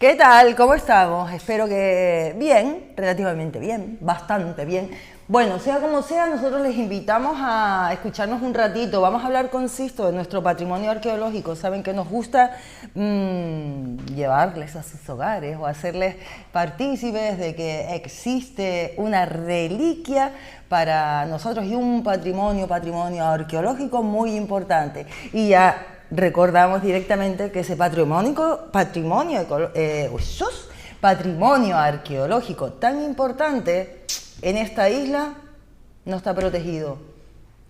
¿Qué tal? ¿Cómo estamos? Espero que bien, relativamente bien, bastante bien. Bueno, sea como sea, nosotros les invitamos a escucharnos un ratito. Vamos a hablar con Sisto de nuestro patrimonio arqueológico. Saben que nos gusta llevarles a sus hogares o hacerles partícipes de que existe una reliquia para nosotros y un patrimonio arqueológico muy importante. Y ya recordamos directamente que ese patrimonio arqueológico tan importante en esta isla no está protegido.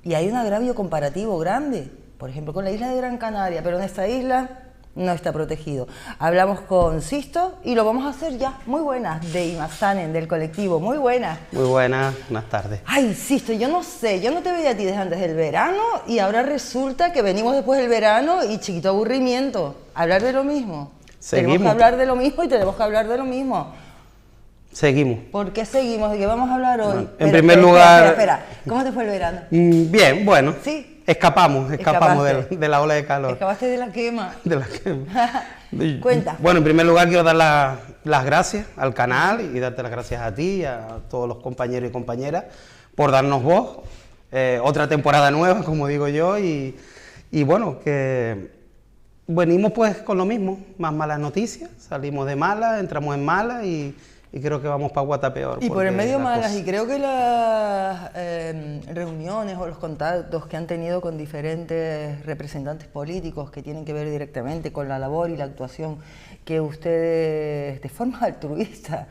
Y hay un agravio comparativo grande, por ejemplo, con la isla de Gran Canaria, pero en esta isla no está protegido. Hablamos con Sisto y lo vamos a hacer ya. Muy buenas, de Imazanen, del colectivo. Muy buenas. Muy buenas tardes. Ay, Sisto, yo no sé, yo no te veía a ti desde antes del verano y ahora resulta que venimos después del verano y chiquito aburrimiento. Hablar de lo mismo. Seguimos. Tenemos que hablar de lo mismo y tenemos que hablar de lo mismo. Seguimos. ¿Por qué seguimos? ¿De qué vamos a hablar hoy? Bueno, en primer lugar... Espera. ¿Cómo te fue el verano? Bien, bueno. ¿Sí? Escapamos de la ola de calor. Escapaste de la quema. De la quema. Cuenta. Bueno, en primer lugar quiero dar las gracias al canal y darte las gracias a ti y a todos los compañeros y compañeras por darnos voz. Otra temporada nueva, como digo yo, y bueno, que venimos pues con lo mismo, más malas noticias, salimos de malas, entramos en malas y creo que vamos para Guatapeor. Y por en medio malas, y creo que las reuniones o los contactos que han tenido con diferentes representantes políticos que tienen que ver directamente con la labor y la actuación que ustedes de forma altruista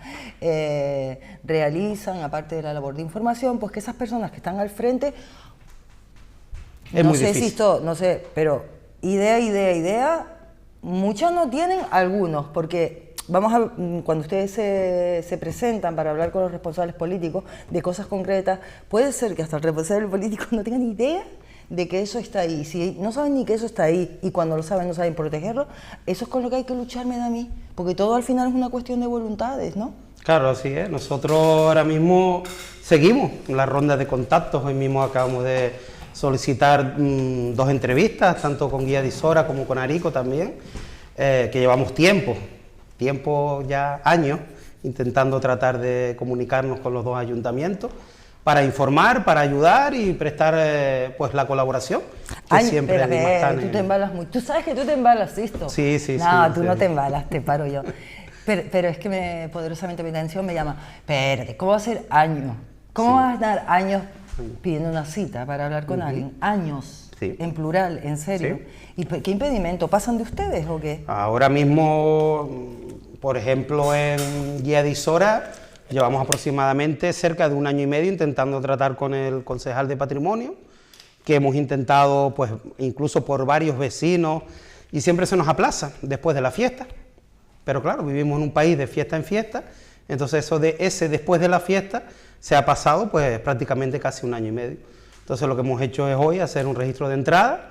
realizan, aparte de la labor de información, pues que esas personas que están al frente, es muy difícil. No sé, pero idea, muchas no tienen, algunos, porque cuando ustedes se presentan para hablar con los responsables políticos de cosas concretas, puede ser que hasta el responsable político no tenga ni idea de que eso está ahí. Si no saben ni que eso está ahí y cuando lo saben no saben protegerlo, eso es con lo que hay que luchar, me da a mí, porque todo al final es una cuestión de voluntades, ¿no? Claro, así es. Nosotros ahora mismo seguimos las rondas de contactos. Hoy mismo acabamos de solicitar 2 entrevistas, tanto con Guía de Isora como con Arico también, que llevamos tiempo ya, años, intentando tratar de comunicarnos con los 2 ayuntamientos para informar, para ayudar y prestar pues la colaboración. Tú te embalas mucho. Tú sabes que tú te embalas, Sisto. Sí. No, tú no te embalas, te paro yo. Pero es que poderosamente mi atención me llama, espérate, ¿cómo va a ser años? ¿Cómo vas a dar años pidiendo una cita para hablar con alguien? Años, en plural, en serio. Sí. ¿Y qué impedimento? ¿Pasan de ustedes o qué? Ahora mismo, por ejemplo, en Guía de Isora llevamos aproximadamente cerca de 1 año y medio intentando tratar con el concejal de Patrimonio, que hemos intentado, pues, incluso por varios vecinos, y siempre se nos aplaza después de la fiesta. Pero claro, vivimos en un país de fiesta en fiesta, entonces eso de ese después de la fiesta se ha pasado pues prácticamente casi 1 año y medio. Entonces lo que hemos hecho es hoy hacer un registro de entrada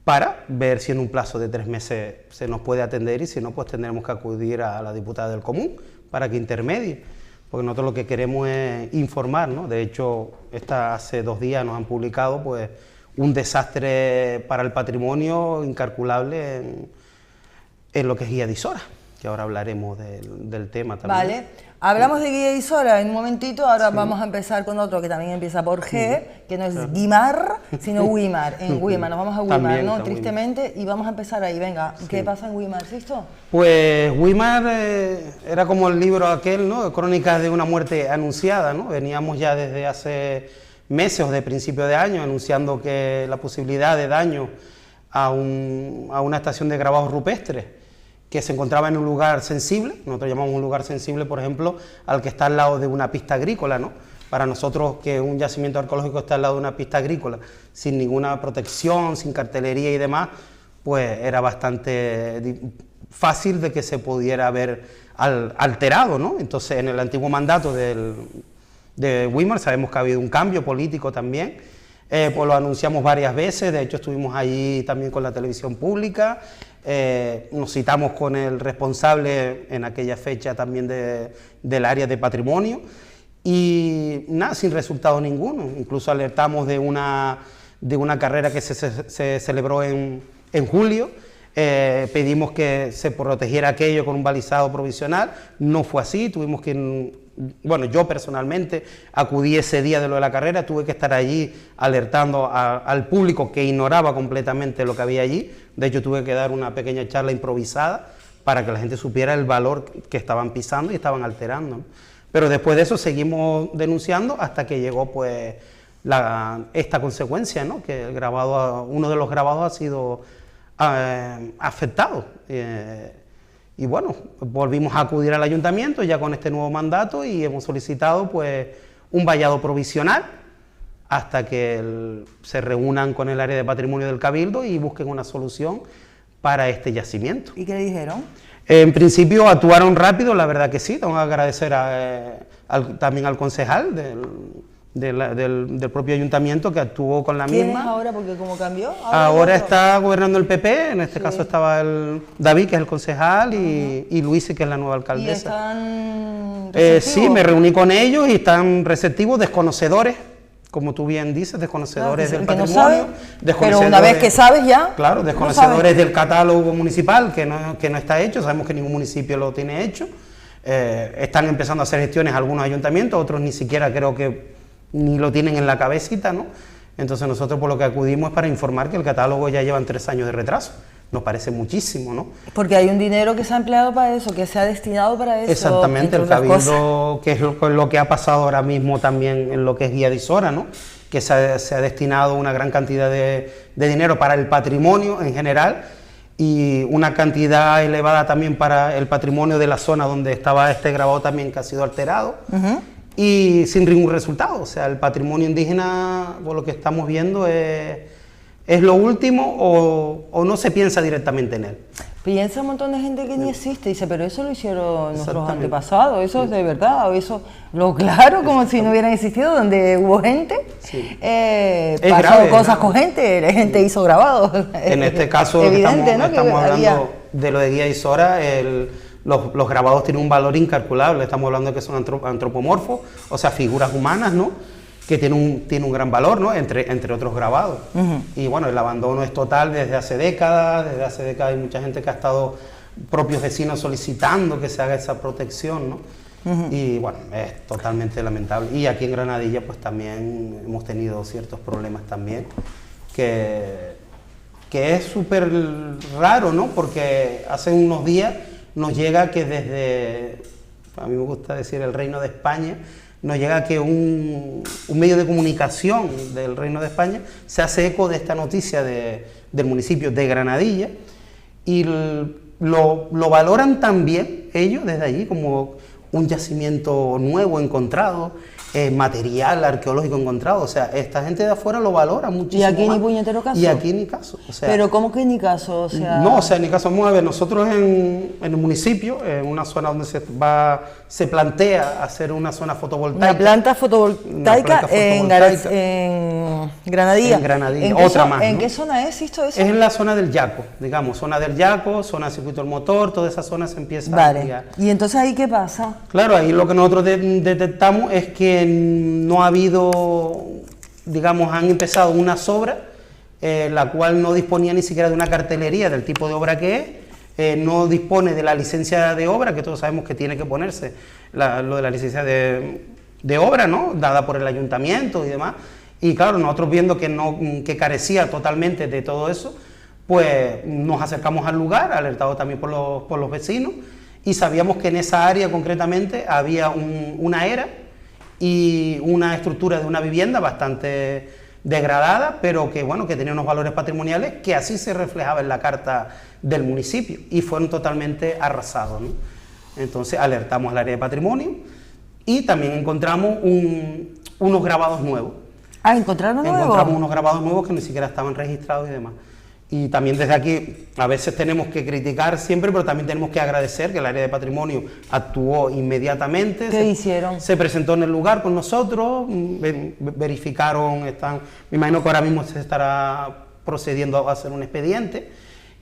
para ver si en un plazo de 3 meses se nos puede atender y si no, pues tendremos que acudir a la diputada del Común para que intermedie, porque nosotros lo que queremos es informar, ¿no? De hecho, hace 2 días nos han publicado pues un desastre para el patrimonio incalculable en lo que es Guía de Isora, que ahora hablaremos del tema también. Vale, hablamos de Guía de Isora en un momentito, ahora vamos a empezar con otro que también empieza por G, que no es Guimar, sino Guimar. En Guimar, nos vamos a Guimar, también, ¿no? Tristemente, y vamos a empezar ahí, venga. ¿Qué pasa en Guimar, Sisto? Pues Guimar era como el libro aquel, ¿no? Crónicas de una muerte anunciada, ¿no? Veníamos ya desde hace meses o de principio de año anunciando que la posibilidad de daño a una estación de grabados rupestres que se encontraba en un lugar sensible. Nosotros llamamos un lugar sensible, por ejemplo, al que está al lado de una pista agrícola, ¿no? Para nosotros, que un yacimiento arqueológico está al lado de una pista agrícola, sin ninguna protección, sin cartelería y demás, pues era bastante fácil de que se pudiera haber alterado, ¿no? Entonces, en el antiguo mandato de Guimar sabemos que ha habido un cambio político también, pues lo anunciamos varias veces, de hecho estuvimos allí también con la televisión pública, nos citamos con el responsable en aquella fecha también del área de patrimonio y nada, sin resultado ninguno. Incluso alertamos de una carrera que se celebró en julio, pedimos que se protegiera aquello con un balizado provisional, no fue así, tuvimos que, bueno, yo personalmente acudí ese día de lo de la carrera, tuve que estar allí alertando al público que ignoraba completamente lo que había allí, de hecho tuve que dar una pequeña charla improvisada para que la gente supiera el valor que estaban pisando y estaban alterando, ¿no? Pero después de eso seguimos denunciando hasta que llegó pues esta consecuencia, ¿no? Que el grabado, uno de los grabados ha sido afectado. Y bueno, volvimos a acudir al ayuntamiento ya con este nuevo mandato y hemos solicitado pues un vallado provisional hasta que se reúnan con el área de patrimonio del Cabildo y busquen una solución para este yacimiento. ¿Y qué le dijeron? En principio actuaron rápido, la verdad que sí, tengo que agradecer también al concejal del propio ayuntamiento que actuó con la misma. ¿Quién es ahora? Porque como cambió. Ahora está gobernando el PP, en este caso estaba David, que es el concejal, y Luis, que es la nueva alcaldesa. ¿Y están receptivos? Sí, me reuní con ellos y están receptivos, desconocedores, como tú bien dices, desconocedores del patrimonio. No sabe, pero una vez que sabes ya. Claro, desconocedores del catálogo municipal, que no está hecho, sabemos que ningún municipio lo tiene hecho. Están empezando a hacer gestiones algunos ayuntamientos, otros ni siquiera creo que ni lo tienen en la cabecita, ¿no? Entonces nosotros por lo que acudimos es para informar que el catálogo ya llevan 3 años de retraso. Nos parece muchísimo, ¿no? Porque hay un dinero que se ha empleado para eso, que se ha destinado para eso. Exactamente, el Cabildo, que es lo que ha pasado ahora mismo también en lo que es Guía de Isora, ¿no? Que se ha destinado una gran cantidad de dinero para el patrimonio en general y una cantidad elevada también para el patrimonio de la zona donde estaba este grabado también, que ha sido alterado. Y sin ningún resultado. O sea, el patrimonio indígena, por lo que estamos viendo, es lo último o no se piensa directamente en él. Piensa un montón de gente que ni existe, dice, pero eso lo hicieron nuestros antepasados, eso es de verdad, o eso, lo claro, como si no hubieran existido, donde hubo gente, pasó grave, cosas con gente, la gente hizo grabados. En este caso, evidente, estamos hablando de lo de Guía Isora, los grabados tienen un valor incalculable, estamos hablando de que son antropomorfos, o sea, figuras humanas, ¿no? Que tiene un gran valor, ¿no? Entre otros grabados. Y bueno, el abandono es total desde hace décadas hay mucha gente que ha estado, propios vecinos solicitando que se haga esa protección, ¿no? Y bueno, es totalmente lamentable. Y aquí en Granadilla pues también hemos tenido ciertos problemas también, que es súper raro, ¿no? Porque hace unos días nos llega que desde, a mí me gusta decir, el Reino de España, nos llega que un medio de comunicación del Reino de España se hace eco de esta noticia del municipio de Granadilla y lo valoran también ellos desde allí como un yacimiento nuevo encontrado, material arqueológico encontrado, o sea, esta gente de afuera lo valora muchísimo. ¿Y aquí ni puñetero caso? Y aquí ni caso. O sea, ¿pero cómo que ni caso? O sea... No, o sea, ni caso. Vamos a ver, nosotros en el municipio, en una zona donde se plantea hacer una zona fotovoltaica. Una planta fotovoltaica, en Granadilla. En Granadilla, otra más, ¿En ¿no? qué zona es esto? Es en la zona del Yaco, digamos, zona del Yaco, zona del circuito del motor, toda esa zona se empieza a ampliar. ¿Y entonces ahí qué pasa? Claro, ahí lo que nosotros detectamos es que no ha habido, digamos, han empezado unas obras, la cual no disponía ni siquiera de una cartelería del tipo de obra que es, no dispone de la licencia de obra, que todos sabemos que tiene que ponerse lo de la licencia de obra, ¿no? Dada por el ayuntamiento y demás. Y claro, nosotros viendo que carecía totalmente de todo eso, pues nos acercamos al lugar, alertado también por los vecinos, y sabíamos que en esa área concretamente había una era y una estructura de una vivienda bastante degradada, pero que bueno, que tenía unos valores patrimoniales que así se reflejaba en la carta del municipio y fueron totalmente arrasados, ¿no? Entonces alertamos al área de patrimonio y también encontramos unos grabados nuevos. Ah, ¿encontraron nuevos? Encontramos unos grabados nuevos que ni siquiera estaban registrados y demás. Y también desde aquí, a veces tenemos que criticar siempre, pero también tenemos que agradecer que el área de patrimonio actuó inmediatamente. ¿Qué hicieron? Se presentó en el lugar con nosotros, verificaron, me imagino que ahora mismo se estará procediendo a hacer un expediente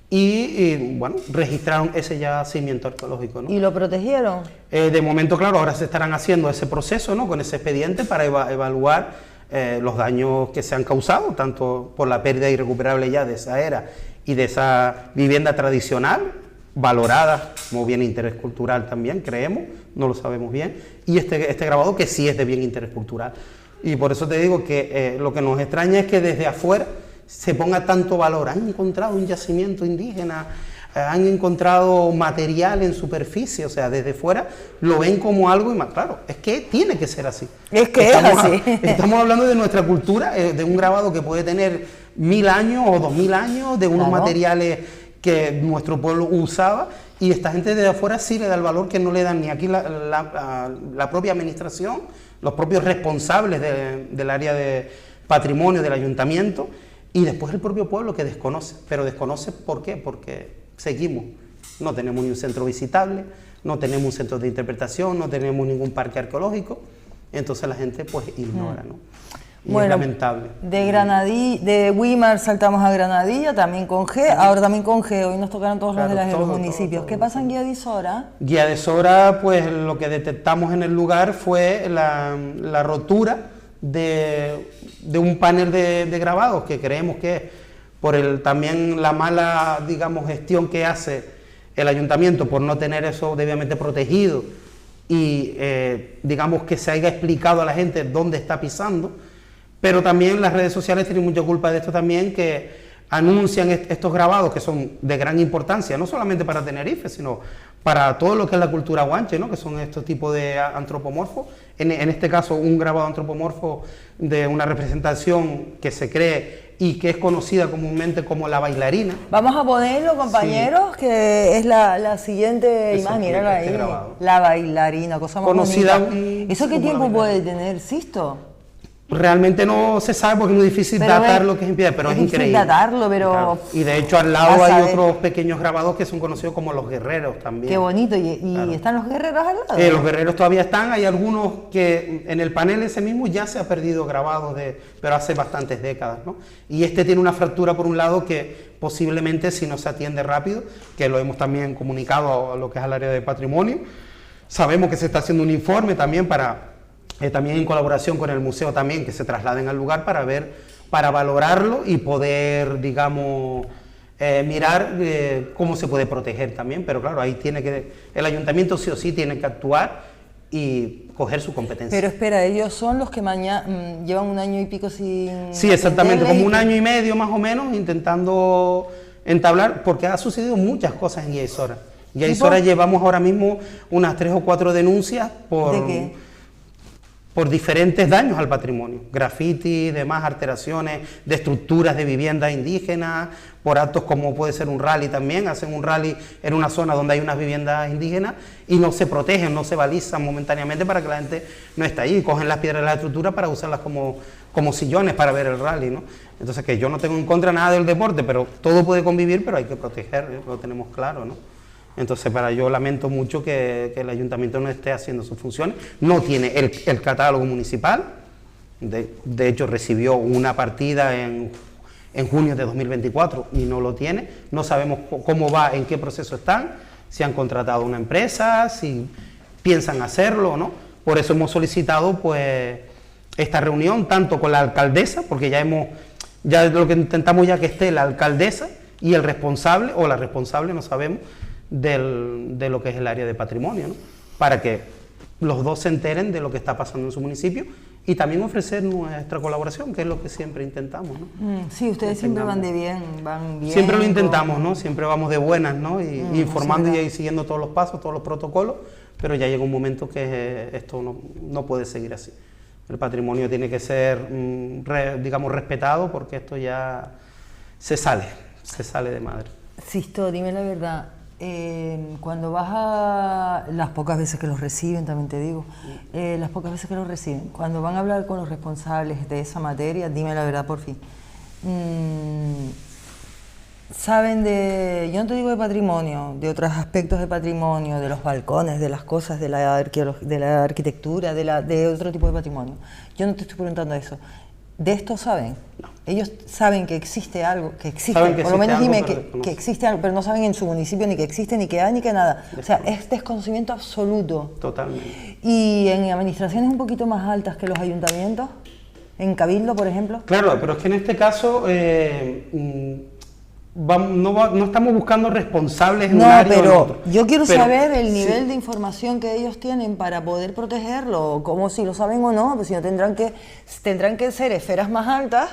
y bueno, registraron ese yacimiento arqueológico, ¿no? ¿Y lo protegieron? De momento, claro, ahora se estarán haciendo ese proceso, ¿no? Con ese expediente para evaluar los daños que se han causado, tanto por la pérdida irrecuperable ya de esa era y de esa vivienda tradicional, valorada como bien de interés cultural también, creemos, no lo sabemos bien, y este grabado que sí es de bien interés cultural. Y por eso te digo que lo que nos extraña es que desde afuera se ponga tanto valor. Han encontrado un yacimiento indígena, han encontrado material en superficie, o sea, desde fuera lo ven como algo y más claro, es que tiene que ser así. Es que es así. Estamos hablando de nuestra cultura, de un grabado que puede tener 1000 años o 2000 años, de unos materiales que nuestro pueblo usaba, y esta gente desde afuera sí le da el valor que no le dan ni aquí la propia administración, los propios responsables del área de patrimonio del ayuntamiento, y después el propio pueblo que desconoce. Pero desconoce ¿por qué? Porque seguimos. No tenemos ni un centro visitable, no tenemos un centro de interpretación, no tenemos ningún parque arqueológico, entonces la gente pues ignora, ¿no? Y bueno, es lamentable. De Güímar saltamos a Granadilla, también con G, ahora también con G, hoy nos tocaron todos los de los municipios. ¿Qué pasa en Guía de Isora? Guía de Isora, pues lo que detectamos en el lugar fue la rotura de un panel de grabados, que creemos que es por también la mala, digamos, gestión que hace el ayuntamiento por no tener eso debidamente protegido y digamos que se haya explicado a la gente dónde está pisando. Pero también las redes sociales tienen mucha culpa de esto también, que anuncian estos grabados que son de gran importancia, no solamente para Tenerife, sino para todo lo que es la cultura guanche, ¿no? Que son estos tipos de antropomorfos. En este caso, un grabado antropomorfo de una representación que se cree y que es conocida comúnmente como la bailarina. Vamos a ponerlo, compañeros, sí, que es la siguiente imagen, mírala ahí, la bailarina, cosa más conocida, bonita. ¿Eso qué tiempo puede tener, Sisto? Realmente no se sabe porque es muy difícil datar lo que es en piedra, pero es increíble. Datarlo, pero... Claro. Y de hecho al lado hay otros pequeños grabados que son conocidos como los guerreros también. Qué bonito, ¿y claro, están los guerreros al lado? Los guerreros todavía están, hay algunos que en el panel ese mismo ya se ha perdido grabados, pero hace bastantes décadas, ¿no? Y este tiene una fractura por un lado que posiblemente si no se atiende rápido, que lo hemos también comunicado a lo que es al área de patrimonio, sabemos que se está haciendo un informe también también en colaboración con el museo también, que se trasladen al lugar para valorarlo y poder, digamos, mirar cómo se puede proteger también, pero claro, ahí el ayuntamiento sí o sí tiene que actuar y coger su competencia. Pero espera, ellos son los que llevan 1 año y pico sin... Sí, exactamente, como 1 año y medio más o menos, intentando entablar, porque ha sucedido muchas cosas en Guía Isora. Guía Isora llevamos ahora mismo unas 3 o 4 denuncias por... ¿De qué? Por diferentes daños al patrimonio, graffiti, demás alteraciones de estructuras de viviendas indígenas, por actos como puede ser un rally también, hacen un rally en una zona donde hay unas viviendas indígenas y no se protegen, no se balizan momentáneamente para que la gente no esté ahí, cogen las piedras de la estructura para usarlas como sillones para ver el rally, ¿no? Entonces que yo no tengo en contra nada del deporte, pero todo puede convivir, pero hay que proteger, lo tenemos claro, ¿no? Entonces, yo lamento mucho que el ayuntamiento no esté haciendo sus funciones, no tiene el catálogo municipal, de hecho recibió una partida en junio de 2024 y no lo tiene, no sabemos cómo va, en qué proceso están, si han contratado una empresa, si piensan hacerlo o no, por eso hemos solicitado pues esta reunión tanto con la alcaldesa, porque ya lo que intentamos ya que esté la alcaldesa y el responsable, o la responsable, no sabemos, de lo que es el área de patrimonio, ¿no? Para que los dos se enteren de lo que está pasando en su municipio y también ofrecer nuestra colaboración, que es lo que siempre intentamos, ¿no? Sí, ustedes siempre van bien. Siempre lo intentamos, ¿no? Siempre vamos de buenas, ¿no? Y informando y siguiendo todos los pasos, todos los protocolos, pero ya llega un momento que esto no puede seguir así. El patrimonio tiene que ser, digamos, respetado, porque esto ya se sale de madre. Sisto, dime la verdad. Cuando vas a... las pocas veces que los reciben, también te digo, las pocas veces que los reciben, cuando van a hablar con los responsables de esa materia, dime la verdad por fin, saben yo no te digo de patrimonio, de otros aspectos de patrimonio, de los balcones, de las cosas, de la arquitectura, de otro tipo de patrimonio. Yo no te estoy preguntando eso. ¿De esto saben? No. Ellos saben que existe algo, por lo menos dime que existe algo, pero no saben en su municipio ni que existe, ni que hay, ni que nada. O sea, es desconocimiento absoluto. Totalmente. ¿Y en administraciones un poquito más altas que los ayuntamientos? ¿En Cabildo, por ejemplo? Claro, pero es que en este caso no estamos buscando responsables en No, un área o en pero otro. yo quiero Pero saber el sí. nivel de información que ellos tienen para poder protegerlo, como si lo saben o no, pues si no tendrán que ser esferas más altas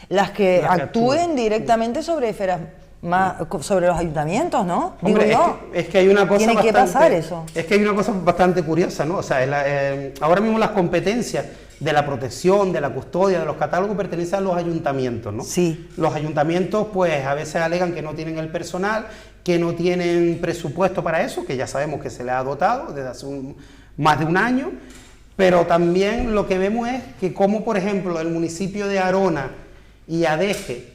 las que actúen directamente sobre esferas sobre los ayuntamientos, ¿no? Hombre, Digo yo. es que hay una cosa Tiene que pasar eso. Es que hay una cosa bastante curiosa, ¿no? O sea, ahora mismo las competencias de la protección, de la custodia, de los catálogos pertenecen a los ayuntamientos, ¿no? Sí. Los ayuntamientos, pues, a veces alegan que no tienen el personal, que no tienen presupuesto para eso, que ya sabemos que se les ha dotado desde hace más de un año, pero también lo que vemos es que como, por ejemplo, el municipio de Arona y Adeje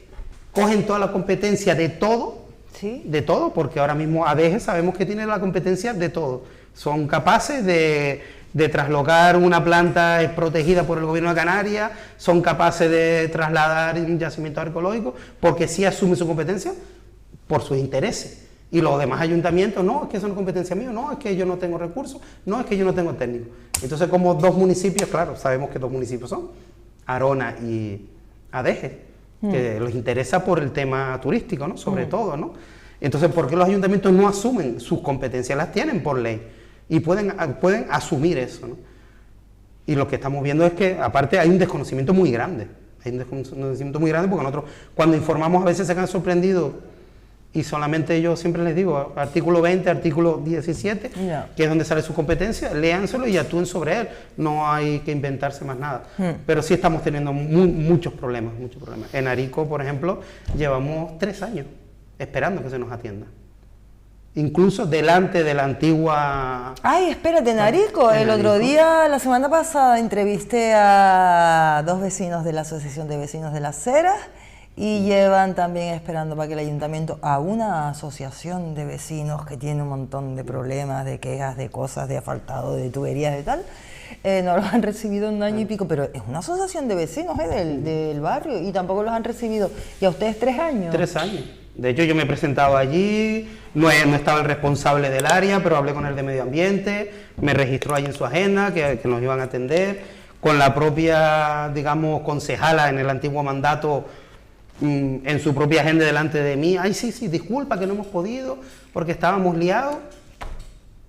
cogen toda la competencia de todo, ¿Sí? de todo, porque ahora mismo Adeje sabemos que tiene la competencia de todo. Son capaces de traslocar una planta protegida por el gobierno de Canarias, son capaces de trasladar un yacimiento arqueológico, porque sí asumen su competencia por sus intereses. Y los demás ayuntamientos, no, es que eso no es competencia mía, no, es que yo no tengo recursos, no, es que yo no tengo técnico. Entonces, como dos municipios, claro, sabemos que dos municipios son Arona y Adeje, que les interesa por el tema turístico, ¿no? Sobre todo, ¿no? Entonces, ¿por qué los ayuntamientos no asumen sus competencias? Las tienen por ley y pueden asumir eso, ¿no? Y lo que estamos viendo es que, aparte, hay un desconocimiento muy grande. Hay un desconocimiento muy grande porque nosotros, cuando informamos, a veces se quedan sorprendidos y solamente yo siempre les digo, artículo 20, artículo 17, que es donde sale su competencia, léanselo y actúen sobre él. No hay que inventarse más nada. Pero sí estamos teniendo muchos problemas, muchos problemas. En Arico, por ejemplo, llevamos 3 años esperando que se nos atienda. Incluso delante de la antigua... Ay, espérate, Narico, el otro día, la semana pasada, entrevisté a 2 vecinos de la Asociación de Vecinos de Las Heras y llevan también esperando para que el ayuntamiento, a una asociación de vecinos que tiene un montón de problemas, de quejas, de cosas, de asfaltado, de tuberías, de tal, no los han recibido en un año y pico, pero es una asociación de vecinos del barrio y tampoco los han recibido. ¿Y a ustedes 3 años? 3 años. De hecho, yo me he presentado allí, no estaba el responsable del área, pero hablé con el de medio ambiente, me registró allí en su agenda, que nos iban a atender, con la propia, digamos, concejala en el antiguo mandato, en su propia agenda delante de mí. Ay, sí, disculpa que no hemos podido, porque estábamos liados,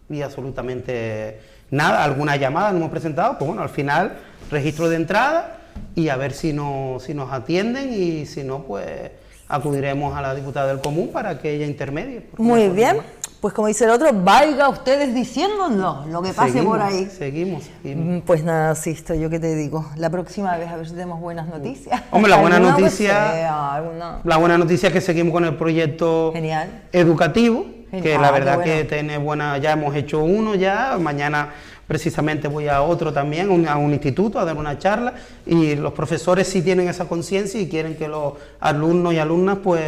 y absolutamente nada, alguna llamada no hemos presentado, pues bueno, al final, registro de entrada, y a ver si nos atienden, y si no, pues acudiremos a la diputada del Común para que ella intermedie. Muy bien, pues como dice el otro, vaya ustedes diciéndonos lo que pase por ahí. Seguimos. Pues nada, Sisto, yo qué te digo, la próxima vez a ver si tenemos buenas noticias. Hombre, la buena noticia, la buena noticia es que seguimos con el proyecto educativo, que la verdad que tiene buena, ya hemos hecho uno ya, mañana precisamente voy a otro también, a un instituto a dar una charla, y los profesores sí tienen esa conciencia y quieren que los alumnos y alumnas pues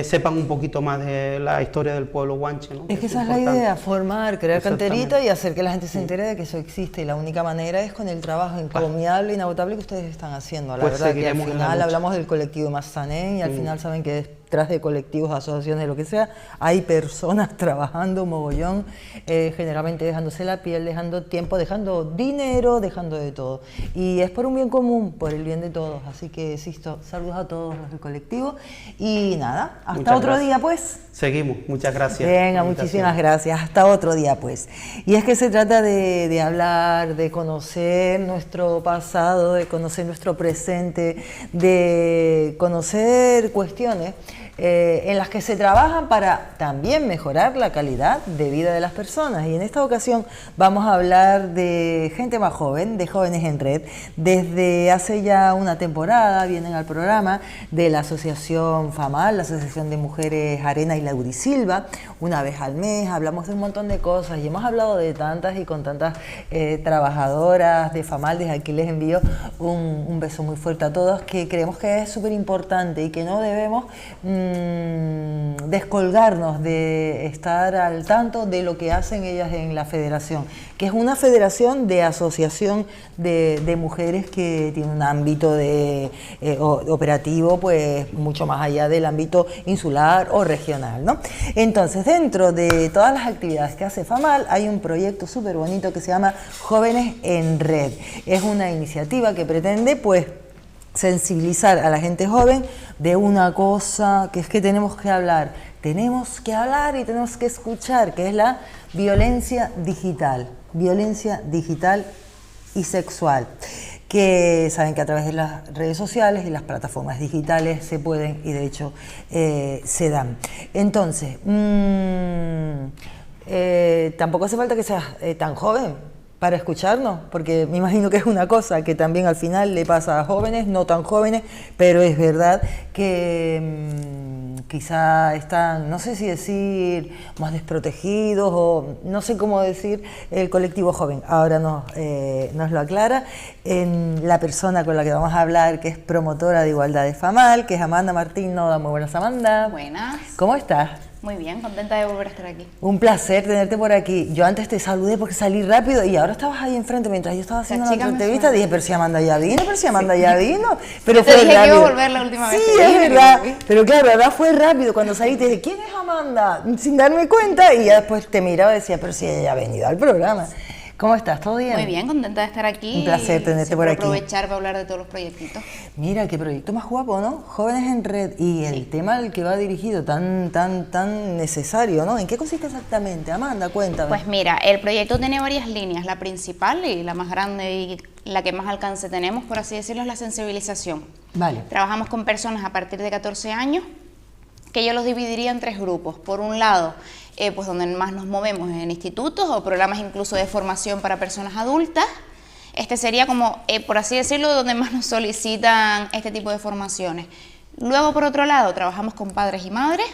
sepan un poquito más de la historia del pueblo guanche, ¿no? Es que esa es la idea, formar, crear canterita y hacer que la gente se entere de que eso existe, y la única manera es con el trabajo encomiable, inagotable que ustedes están haciendo. La verdad que al final hablamos del colectivo Mazanén y al final saben que detrás de colectivos, asociaciones, lo que sea, hay personas trabajando mogollón, generalmente dejándose la piel, dejando tiempo, dejando dinero, dejando de todo. Y es por un bien común, por el bien de todos. Así que, Sisto, saludos a todos los del colectivo y nada, hasta otro día pues. Seguimos, muchas gracias. Venga, muchísimas gracias, hasta otro día pues. Y es que se trata de hablar, de conocer nuestro pasado, de conocer nuestro presente, de conocer cuestiones en las que se trabajan para también mejorar la calidad de vida de las personas. Y en esta ocasión vamos a hablar de gente más joven, de Jóvenes en Red. Desde hace ya una temporada vienen al programa de la Asociación FAMAL, la Asociación de Mujeres Arena y Laurisilva. Una vez al mes hablamos de un montón de cosas y hemos hablado de tantas y con tantas trabajadoras de FAMAL. Desde aquí les envío un beso muy fuerte a todos, que creemos que es súper importante y que no debemos descolgarnos de estar al tanto de lo que hacen ellas en la federación, que es una federación de asociación de mujeres que tiene un ámbito operativo pues mucho más allá del ámbito insular o regional, ¿no? Entonces, dentro de todas las actividades que hace FAMAL hay un proyecto súper bonito que se llama Jóvenes en Red. Es una iniciativa que pretende pues sensibilizar a la gente joven de una cosa que es que tenemos que hablar y tenemos que escuchar, que es la violencia digital y sexual, que saben que a través de las redes sociales y las plataformas digitales se pueden y de hecho se dan. Entonces, tampoco hace falta que seas tan joven para escucharnos, porque me imagino que es una cosa que también al final le pasa a jóvenes, no tan jóvenes, pero es verdad que quizá están, no sé si decir, más desprotegidos o no sé cómo decir el colectivo joven. Ahora nos lo aclara la persona con la que vamos a hablar, que es promotora de igualdad de FAMAL, que es Amanda Martín Noda. Muy buenas, Amanda. Buenas. ¿Cómo estás? Muy bien, contenta de volver a estar aquí. Un placer tenerte por aquí. Yo antes te saludé porque salí rápido y ahora estabas ahí enfrente mientras yo estaba haciendo la entrevista. Dije, pero si Amanda ya vino, Pero te fue dije rápido. que iba a volver la última vez. Sí, es verdad. Pero claro, ahora fue rápido. Cuando salí te dije, ¿quién es Amanda? Sin darme cuenta y ya después te miraba y decía, pero si ella ha venido al programa. ¿Cómo estás? ¿Todo bien? Muy bien, contenta de estar aquí. Un placer tenerte por aquí. Aprovechar para hablar de todos los proyectitos. Mira, qué proyecto más guapo, ¿no? Jóvenes en Red y el tema al que va dirigido tan necesario, ¿no? ¿En qué consiste exactamente? Amanda, cuéntame. Pues mira, el proyecto tiene varias líneas. La principal y la más grande y la que más alcance tenemos, por así decirlo, es la sensibilización. Vale. Trabajamos con personas a partir de 14 años, que yo los dividiría en 3 grupos. Por un lado, pues donde más nos movemos en institutos o programas incluso de formación para personas adultas. Este sería como, por así decirlo, donde más nos solicitan este tipo de formaciones. Luego, por otro lado, trabajamos con padres y madres,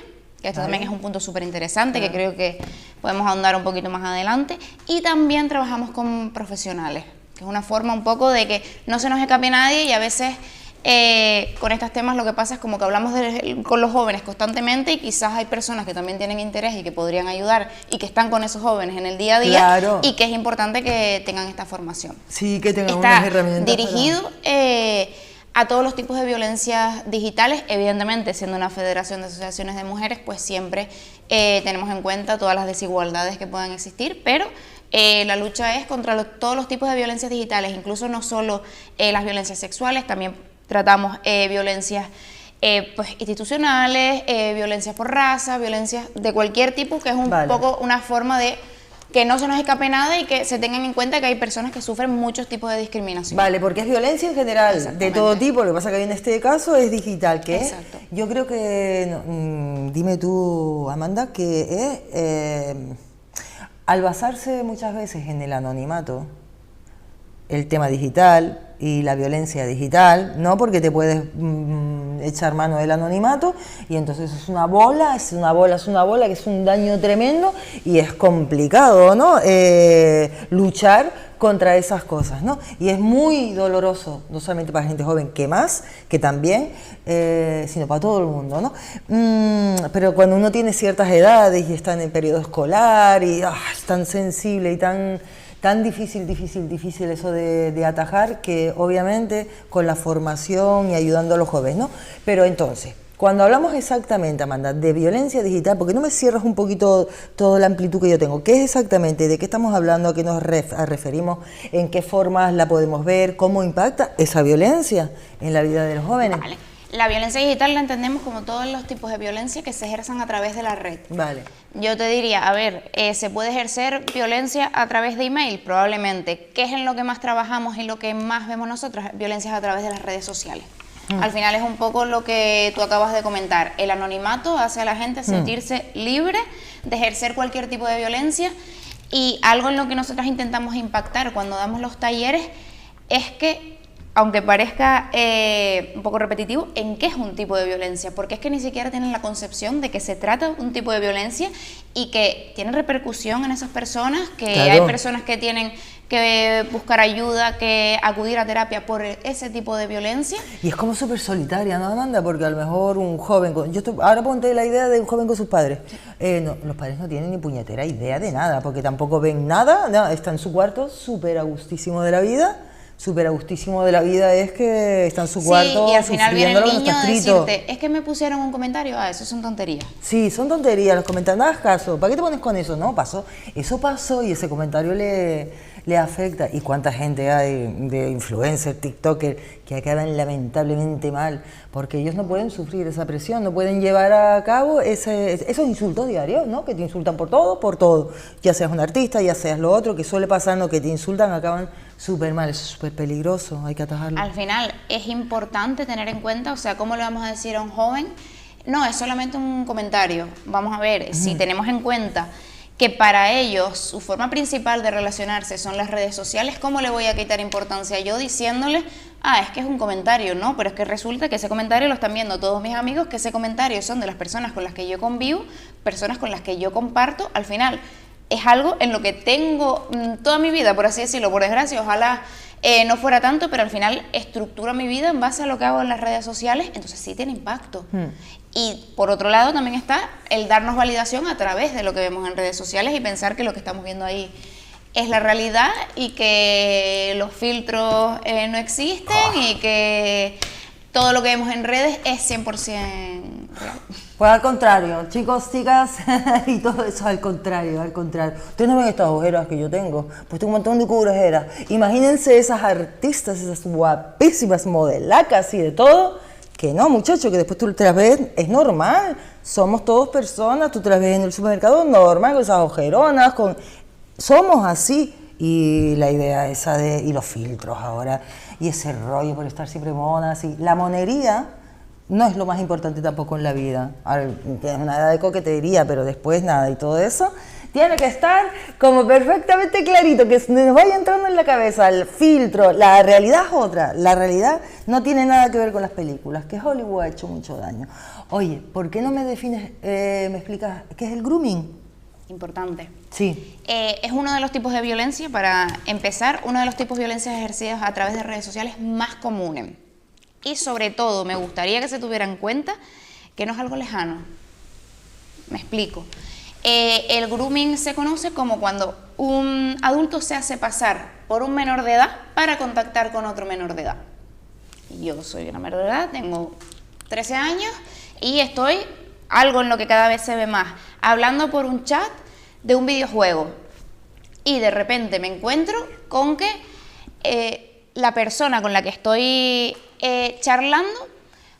que esto también es un punto súper interesante, que creo que podemos ahondar un poquito más adelante. Y también trabajamos con profesionales, que es una forma un poco de que no se nos escape nadie y a veces con estos temas lo que pasa es como que hablamos con los jóvenes constantemente y quizás hay personas que también tienen interés y que podrían ayudar y que están con esos jóvenes en el día a día. Claro. Y que es importante que tengan esta formación. Sí, que tengan unas herramientas. Dirigido a todos los tipos de violencias digitales, evidentemente siendo una federación de asociaciones de mujeres, pues siempre tenemos en cuenta todas las desigualdades que puedan existir, pero la lucha es contra todos los tipos de violencias digitales, incluso no solo las violencias sexuales, también tratamos violencias pues, institucionales, violencias por raza, violencias de cualquier tipo, que es un poco una forma de que no se nos escape nada y que se tengan en cuenta que hay personas que sufren muchos tipos de discriminación. Vale, porque es violencia en general, de todo tipo, lo que pasa que en este caso es digital, que es, yo creo que, dime tú, Amanda, que es, al basarse muchas veces en el anonimato, el tema digital y la violencia digital, ¿no? Porque te puedes echar mano del anonimato y entonces es una bola que es un daño tremendo y es complicado, ¿no? Luchar contra esas cosas, ¿no? Y es muy doloroso, no solamente para gente joven, que también, sino para todo el mundo, ¿no? Pero cuando uno tiene ciertas edades y está en el periodo escolar y es tan sensible y tan difícil eso de atajar, que obviamente con la formación y ayudando a los jóvenes, ¿no? Pero entonces, cuando hablamos exactamente, Amanda, de violencia digital, porque no me cierras un poquito toda la amplitud que yo tengo, ¿qué es exactamente? ¿De qué estamos hablando? ¿A qué nos referimos? ¿En qué formas la podemos ver? ¿Cómo impacta esa violencia en la vida de los jóvenes? Vale. La violencia digital la entendemos como todos los tipos de violencia que se ejercen a través de la red. Vale. Yo te diría, a ver, ¿se puede ejercer violencia a través de email? Probablemente. ¿Qué es en lo que más trabajamos y lo que más vemos nosotros? Violencias a través de las redes sociales. Al final es un poco lo que tú acabas de comentar. El anonimato hace a la gente sentirse libre de ejercer cualquier tipo de violencia, y algo en lo que nosotros intentamos impactar cuando damos los talleres es que, aunque parezca un poco repetitivo, ¿en qué es un tipo de violencia? Porque es que ni siquiera tienen la concepción de que se trata de un tipo de violencia y que tiene repercusión en esas personas, que hay personas que tienen que buscar ayuda, que acudir a terapia por ese tipo de violencia. Y es como súper solitaria, ¿no, Amanda? Porque a lo mejor un joven, ahora ponte la idea de un joven con sus padres. No, los padres no tienen ni puñetera idea de nada, porque tampoco ven nada, no, está en su cuarto súper a gustísimo de la vida. Súper a gustísimo de la vida es que está en su cuarto y al final viene el niño a escrito. decirte, es que me pusieron un comentario, eso son tonterías. Sí, son tonterías los comentarios, no hagas caso, ¿para qué te pones con eso? No, eso pasó y ese comentario le le afecta. ¿Y cuánta gente hay de influencers, TikTokers, que acaban lamentablemente mal? Porque ellos no pueden sufrir esa presión, no pueden llevar a cabo esos insultos diarios, ¿no? Que te insultan por todo. Ya seas un artista, ya seas lo otro, que suele pasar, ¿no? Que te insultan, acaban súper mal, eso es súper peligroso, hay que atajarlo. Al final es importante tener en cuenta, o sea, ¿cómo le vamos a decir a un joven? No, es solamente un comentario. Vamos a ver, si tenemos en cuenta que para ellos su forma principal de relacionarse son las redes sociales, ¿cómo le voy a quitar importancia yo diciéndole, es que es un comentario? No, pero es que resulta que ese comentario lo están viendo todos mis amigos, que ese comentario son de las personas con las que yo convivo, personas con las que yo comparto. Al final es algo en lo que tengo toda mi vida, por así decirlo, por desgracia, ojalá no fuera tanto, pero al final estructuro mi vida en base a lo que hago en las redes sociales, entonces sí tiene impacto. Y por otro lado también está el darnos validación a través de lo que vemos en redes sociales y pensar que lo que estamos viendo ahí es la realidad y que los filtros no existen y que todo lo que vemos en redes es 100% real. Pues al contrario, chicos, chicas, y todo eso al contrario. Ustedes no ven estas ojeras que yo tengo, pues tengo un montón de ojeras. Imagínense esas artistas, esas guapísimas modelacas y de todo, que no, muchachos, que después tú te las ves, es normal, somos todos personas, tú te las ves en el supermercado normal, con esas ojeronas, somos así. Y la idea esa y los filtros ahora, y ese rollo por estar siempre monas, y la monería no es lo más importante tampoco en la vida. Es una edad de coquetería, pero después nada, y todo eso tiene que estar como perfectamente clarito, que nos vaya entrando en la cabeza el filtro. La realidad es otra, la realidad no tiene nada que ver con las películas, que Hollywood ha hecho mucho daño. Oye, ¿por qué no me defines, me explicas qué es el grooming? Importante. Sí. Es uno de los tipos de violencia, para empezar, uno de los tipos de violencia ejercidas a través de redes sociales más comunes. Y sobre todo, me gustaría que se tuviera en cuenta que no es algo lejano. Me explico. El grooming se conoce como cuando un adulto se hace pasar por un menor de edad para contactar con otro menor de edad. Yo soy una menor de edad, tengo 13 años y estoy, algo en lo que cada vez se ve más, hablando por un chat de un videojuego. Y de repente me encuentro con que la persona con la que estoy charlando,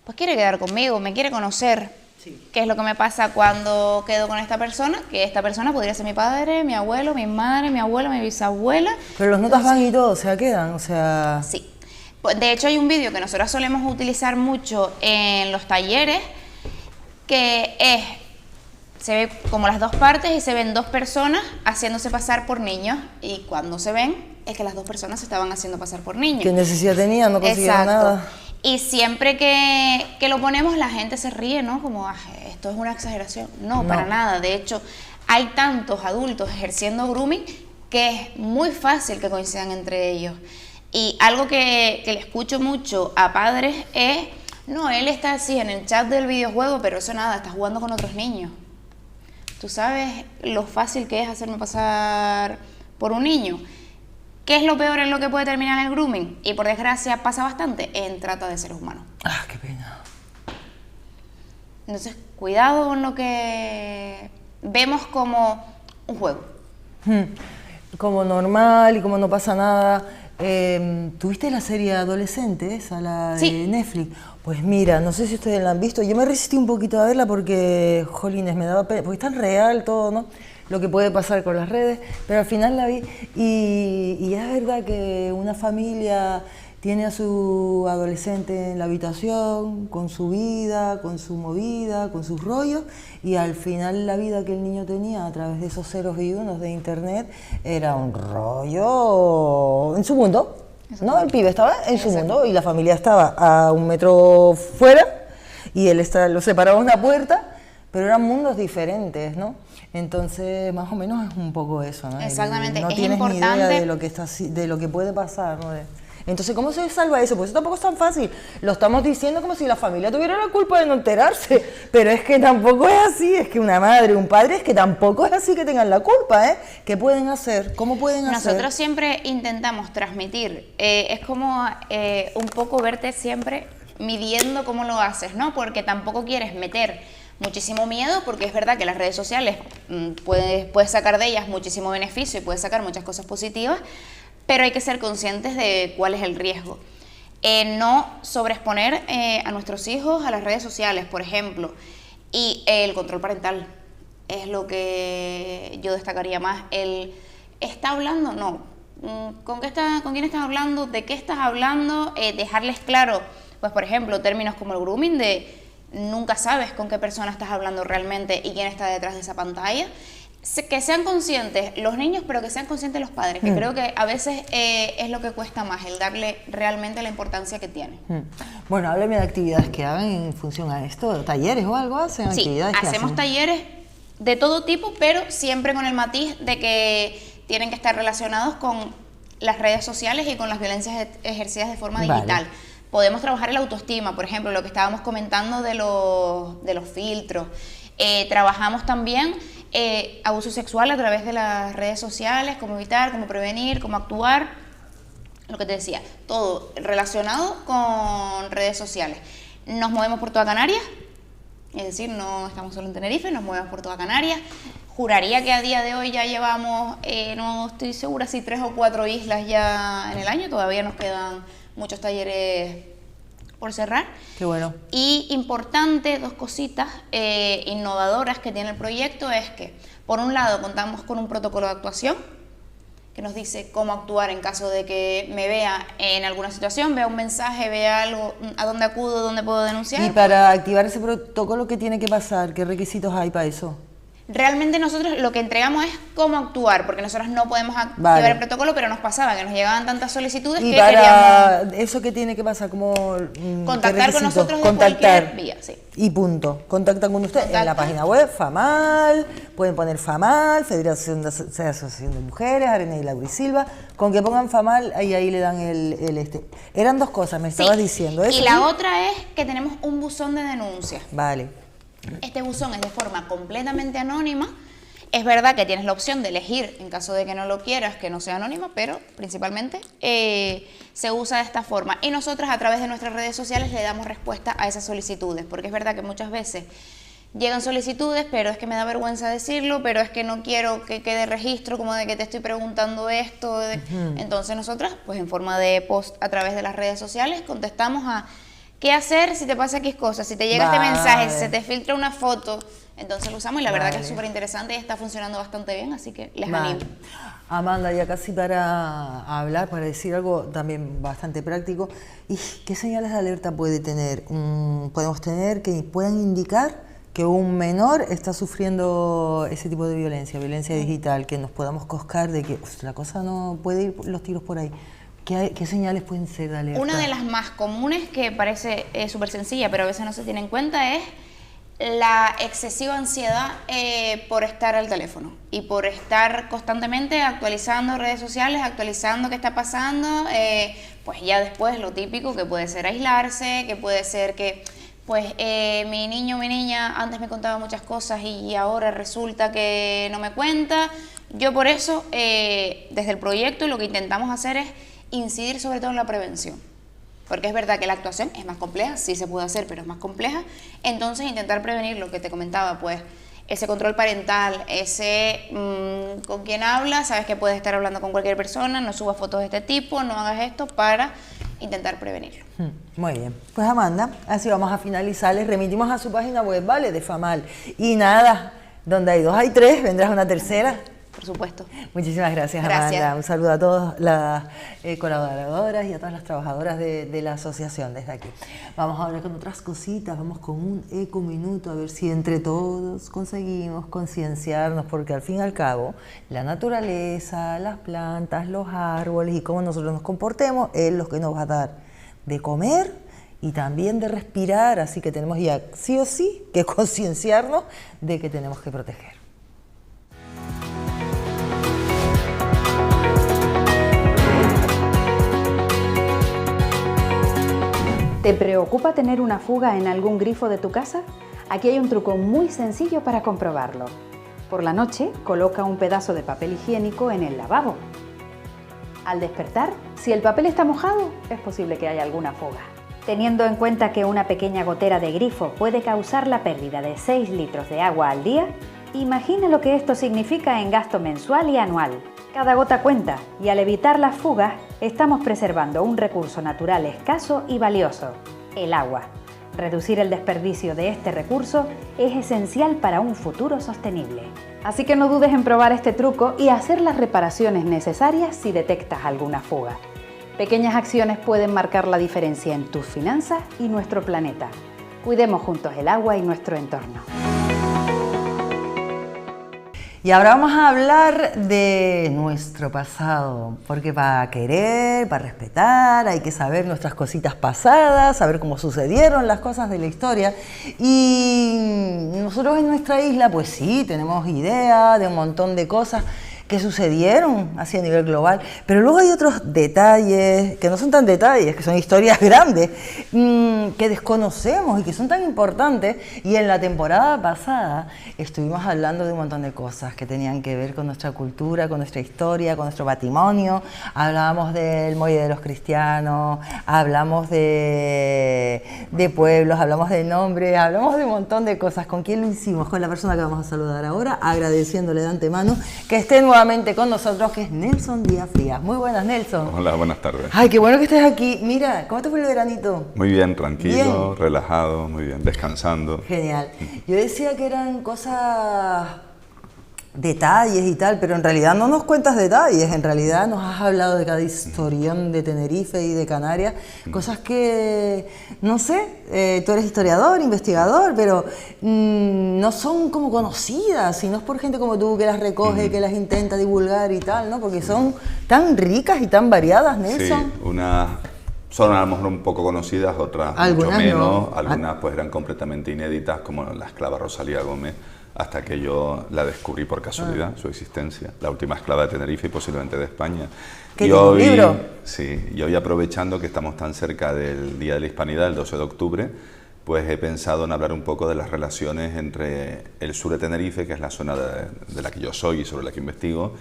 pues quiere quedar conmigo, me quiere conocer. Sí. ¿Qué es lo que me pasa cuando quedo con esta persona? Que esta persona podría ser mi padre, mi abuelo, mi madre, mi abuela, mi bisabuela. Pero los notas van y todo, o sea, quedan, o sea... Sí. De hecho, hay un vídeo que nosotros solemos utilizar mucho en los talleres, que se ve como las dos partes y se ven dos personas haciéndose pasar por niños, y cuando se ven es que las dos personas se estaban haciendo pasar por niños. ¿Qué necesidad tenían? No consiguieron nada. Y siempre que lo ponemos la gente se ríe, ¿no? Como, esto es una exageración. No, para nada. De hecho, hay tantos adultos ejerciendo grooming que es muy fácil que coincidan entre ellos. Y algo que le escucho mucho a padres es, no, él está así en el chat del videojuego, pero eso nada, está jugando con otros niños. ¿Tú sabes lo fácil que es hacerme pasar por un niño? ¿Qué es lo peor en lo que puede terminar el grooming? Y por desgracia pasa bastante en trata de seres humanos. Qué pena. Entonces, cuidado con lo que vemos como un juego. Como normal y como no pasa nada. ¿Tuviste la serie Adolescente, esa, la de Netflix? Pues mira, no sé si ustedes la han visto. Yo me resistí un poquito a verla porque, jolines, me daba pena, porque es tan real todo, ¿no? Lo que puede pasar con las redes, pero al final la vi y es verdad que una familia tiene a su adolescente en la habitación, con su vida, con su movida, con sus rollos, y al final la vida que el niño tenía a través de esos ceros y unos de internet era un rollo en su mundo, ¿no? El pibe estaba en su mundo y la familia estaba a 1 metro fuera y él lo separaba una puerta, pero eran mundos diferentes, ¿no? Entonces, más o menos es un poco eso, ¿no? Exactamente, no es tienes importante. ni idea de lo que puede pasar, ¿no? Entonces, ¿cómo se salva eso? Pues eso tampoco es tan fácil. Lo estamos diciendo como si la familia tuviera la culpa de no enterarse, pero es que tampoco es así. Es que una madre, un padre, es que tampoco es así que tengan la culpa, ¿eh? ¿Qué pueden hacer? ¿Cómo pueden hacer? Nosotros siempre intentamos transmitir. Es como un poco verte siempre midiendo cómo lo haces, ¿no? Porque tampoco quieres meter muchísimo miedo, porque es verdad que las redes sociales puedes sacar de ellas muchísimo beneficio y puedes sacar muchas cosas positivas, pero hay que ser conscientes de cuál es el riesgo. No sobreexponer a nuestros hijos a las redes sociales, por ejemplo, y el control parental es lo que yo destacaría más. El ¿está hablando? No. ¿Con quién estás hablando? ¿De qué estás hablando? Dejarles claro, pues por ejemplo, términos como el grooming, de nunca sabes con qué persona estás hablando realmente y quién está detrás de esa pantalla. Que sean conscientes los niños, pero que sean conscientes los padres, que creo que a veces es lo que cuesta más, el darle realmente la importancia que tiene. Bueno, háblame de actividades que hagan en función a esto, talleres o algo, ¿hacen Sí, actividades que hacemos hacen? talleres de todo tipo, pero siempre con el matiz de que tienen que estar relacionados con las redes sociales y con las violencias ejercidas de forma digital. Podemos trabajar el autoestima, por ejemplo, lo que estábamos comentando de los filtros. Trabajamos también abuso sexual a través de las redes sociales, cómo evitar, cómo prevenir, cómo actuar, lo que te decía, todo relacionado con redes sociales. Nos movemos por toda Canarias, es decir, no estamos solo en Tenerife, nos movemos por toda Canarias. Juraría que a día de hoy ya llevamos, no estoy segura si 3 o 4 islas ya en el año, todavía nos quedan muchos talleres por cerrar. Qué bueno. Y importante, 2 cositas innovadoras que tiene el proyecto es que, por un lado, contamos con un protocolo de actuación que nos dice cómo actuar en caso de que me vea en alguna situación, vea un mensaje, vea algo, a dónde acudo, dónde puedo denunciar. Y para activar ese protocolo, ¿qué tiene que pasar? ¿Qué requisitos hay para eso? Realmente nosotros lo que entregamos es cómo actuar, porque nosotros no podemos activar el protocolo, pero nos pasaba que nos llegaban tantas solicitudes y que para queríamos... ¿eso qué tiene que pasar? ¿Cómo, contactar con nosotros de contactar cualquier vía, sí. Y punto. Contactan con usted en la página web, FAMAL, pueden poner FAMAL, Federación de Asociación de Mujeres, Arena y Laura y Silva, con que pongan FAMAL, ahí le dan el. Eran 2 cosas, me estabas diciendo eso. Y la otra es que tenemos un buzón de denuncias. Vale. Este buzón es de forma completamente anónima. Es verdad que tienes la opción de elegir, en caso de que no lo quieras, que no sea anónimo, pero principalmente se usa de esta forma. Y nosotras a través de nuestras redes sociales le damos respuesta a esas solicitudes, porque es verdad que muchas veces llegan solicitudes, pero es que me da vergüenza decirlo, pero es que no quiero que quede registro como de que te estoy preguntando esto. Entonces nosotras, pues en forma de post a través de las redes sociales, contestamos a qué hacer si te pasa X cosas, si te llega este mensaje, si se te filtra una foto. Entonces lo usamos y la verdad que es súper interesante y está funcionando bastante bien, así que les animo. Amanda, ya casi para hablar, para decir algo también bastante práctico, ¿y qué señales de alerta puede tener? Podemos tener que puedan indicar que un menor está sufriendo ese tipo de violencia digital, que nos podamos coscar de que la cosa no puede ir los tiros por ahí. ¿Qué señales pueden ser de alerta? Una de las más comunes, que parece súper sencilla, pero a veces no se tiene en cuenta, es la excesiva ansiedad por estar al teléfono y por estar constantemente actualizando redes sociales, actualizando qué está pasando, pues ya después lo típico, que puede ser aislarse, que puede ser que pues mi niño o mi niña antes me contaba muchas cosas y ahora resulta que no me cuenta. Yo por eso, desde el proyecto, lo que intentamos hacer es incidir sobre todo en la prevención, porque es verdad que la actuación es más compleja, sí se puede hacer, pero es más compleja. Entonces intentar prevenir lo que te comentaba, pues ese control parental, ese con quién hablas, sabes que puedes estar hablando con cualquier persona, no subas fotos de este tipo, no hagas esto, para intentar prevenirlo. Muy bien, pues Amanda, así vamos a finalizar, les remitimos a su página web, ¿vale? De FAMAL, y nada, donde hay 2 hay 3, vendrás una tercera. Por supuesto. Muchísimas gracias, Amanda. Un saludo a todas las colaboradoras y a todas las trabajadoras de la asociación desde aquí. Vamos a hablar con otras cositas, vamos con un ecominuto, a ver si entre todos conseguimos concienciarnos, porque al fin y al cabo, la naturaleza, las plantas, los árboles y cómo nosotros nos comportemos es lo que nos va a dar de comer y también de respirar, así que tenemos ya sí o sí que concienciarnos de que tenemos que proteger. ¿Te preocupa tener una fuga en algún grifo de tu casa? Aquí hay un truco muy sencillo para comprobarlo. Por la noche, coloca un pedazo de papel higiénico en el lavabo. Al despertar, si el papel está mojado, es posible que haya alguna fuga. Teniendo en cuenta que una pequeña gotera de grifo puede causar la pérdida de 6 litros de agua al día, imagina lo que esto significa en gasto mensual y anual. Cada gota cuenta y al evitar las fugas estamos preservando un recurso natural escaso y valioso, el agua. Reducir el desperdicio de este recurso es esencial para un futuro sostenible. Así que no dudes en probar este truco y hacer las reparaciones necesarias si detectas alguna fuga. Pequeñas acciones pueden marcar la diferencia en tus finanzas y nuestro planeta. Cuidemos juntos el agua y nuestro entorno. Y ahora vamos a hablar de nuestro pasado, porque para querer, para respetar, hay que saber nuestras cositas pasadas, saber cómo sucedieron las cosas de la historia. Y nosotros en nuestra isla, pues sí, tenemos idea de un montón de cosas que sucedieron así a nivel global, pero luego hay otros detalles, que no son tan detalles, que son historias grandes, que desconocemos y que son tan importantes. Y en la temporada pasada estuvimos hablando de un montón de cosas que tenían que ver con nuestra cultura, con nuestra historia, con nuestro patrimonio. Hablábamos del muelle de los cristianos, hablamos de pueblos, hablamos de nombres, hablamos de un montón de cosas. ¿Con quién lo hicimos? Con la persona que vamos a saludar ahora, agradeciéndole de antemano que esté nuevamente con nosotros, que es Nelson Díaz Frías. Muy buenas, Nelson. Hola, buenas tardes. Ay, qué bueno que estés aquí. Mira, ¿cómo te fue el veranito? Muy bien, tranquilo, Bien. relajado, muy bien, descansando. Genial. Yo decía que eran cosas, detalles y tal, pero en realidad no nos cuentas detalles, en realidad nos has hablado de cada historión de Tenerife y de Canarias, cosas que, no sé, tú eres historiador, investigador, pero no son como conocidas, sino es por gente como tú que las recoge, que las intenta divulgar y tal, ¿no? Porque son tan ricas y tan variadas, Nelson. Sí, unas son a lo mejor un poco conocidas, otras Algunas mucho menos, no. algunas pues eran completamente inéditas, como la esclava Rosalía Gómez, hasta que yo la descubrí por casualidad, su existencia, la última esclava de Tenerife y posiblemente de España. ¿Qué tiene un libro? Sí, y hoy, aprovechando que estamos tan cerca del Día de la Hispanidad, el 12 de octubre, pues he pensado en hablar un poco de las relaciones entre el sur de Tenerife, que es la zona de la que yo soy y sobre la que investigo,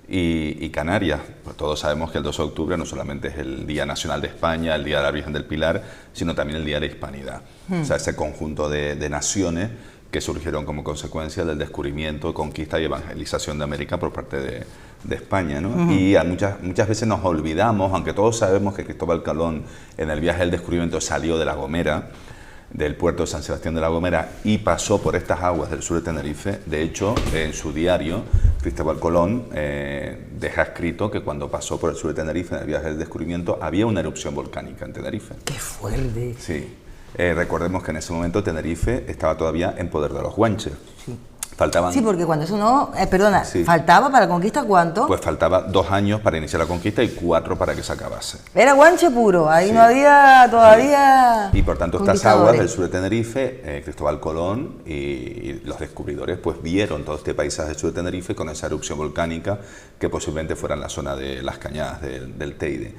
y Canarias. Pues todos sabemos que el 12 de octubre no solamente es el Día Nacional de España, el Día de la Virgen del Pilar, sino también el Día de la Hispanidad. O sea, ese conjunto de naciones que surgieron como consecuencia del descubrimiento, conquista y evangelización de América por parte de España, ¿no? Y muchas veces nos olvidamos, aunque todos sabemos que Cristóbal Colón en el viaje del descubrimiento salió de La Gomera, del puerto de San Sebastián de La Gomera, y pasó por estas aguas del sur de Tenerife. De hecho, en su diario, Cristóbal Colón deja escrito que cuando pasó por el sur de Tenerife en el viaje del descubrimiento había una erupción volcánica en Tenerife. ¡Qué fuerte! Sí. Recordemos que en ese momento Tenerife estaba todavía en poder de los guanches. Sí. Faltaban, Sí, porque cuando eso no... perdona, Sí. ¿faltaba para la conquista cuánto? pues faltaba 2 años para iniciar la conquista y 4 para que se acabase. Era guanche puro, ahí Sí. no había todavía... Y por tanto estas conquistadores. aguas del sur de Tenerife, Cristóbal Colón y los descubridores pues vieron todo este paisaje del sur de Tenerife con esa erupción volcánica que posiblemente fuera en la zona de las Cañadas del Teide.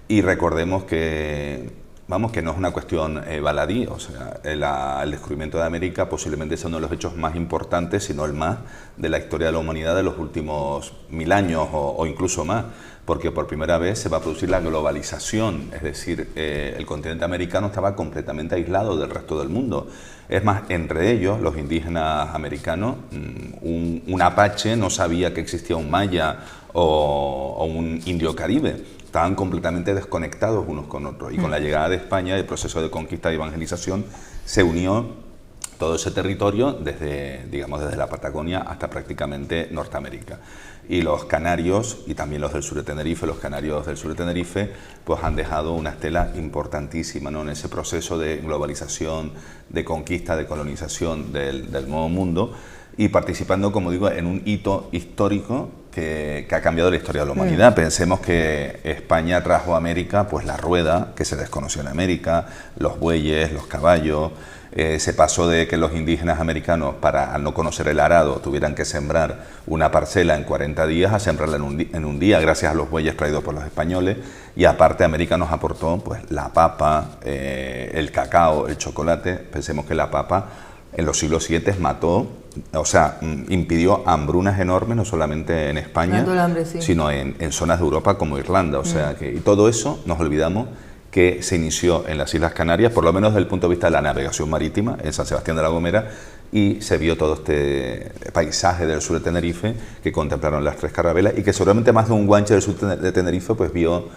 Y recordemos que... Vamos, que no es una cuestión baladí, o sea, el descubrimiento de América posiblemente sea uno de los hechos más importantes, si no el más, de la historia de la humanidad de los últimos 1000 años o incluso más, porque por primera vez se va a producir la globalización, es decir, el continente americano estaba completamente aislado del resto del mundo. Es más, entre ellos, los indígenas americanos, un apache no sabía que existía un maya o un indio caribe. Estaban completamente desconectados unos con otros, y con la llegada de España, el proceso de conquista y evangelización, se unió todo ese territorio desde la Patagonia hasta prácticamente Norteamérica. Y los canarios, y también los del sur de Tenerife, los canarios del sur de Tenerife, pues han dejado una estela importantísima, ¿no?, en ese proceso de globalización, de conquista, de colonización del nuevo mundo, y participando, como digo, en un hito histórico que ha cambiado la historia de la humanidad. Pensemos que España trajo a América pues la rueda, que se desconoció en América, los bueyes, los caballos. Se pasó de que los indígenas americanos, al no conocer el arado, tuvieran que sembrar una parcela en 40 días a sembrarla en un día, gracias a los bueyes traídos por los españoles. Y aparte, América nos aportó pues la papa, el cacao, el chocolate. Pensemos que la papa en los siglos 7 mató, o sea, impidió hambrunas enormes, no solamente en España, Mató el hambre, sí. sino en zonas de Europa como Irlanda. O sea, y todo eso nos olvidamos que se inició en las Islas Canarias, por lo menos desde el punto de vista de la navegación marítima, en San Sebastián de la Gomera, y se vio todo este paisaje del sur de Tenerife que contemplaron las 3 carabelas, y que seguramente más de un guanche del sur de Tenerife pues vio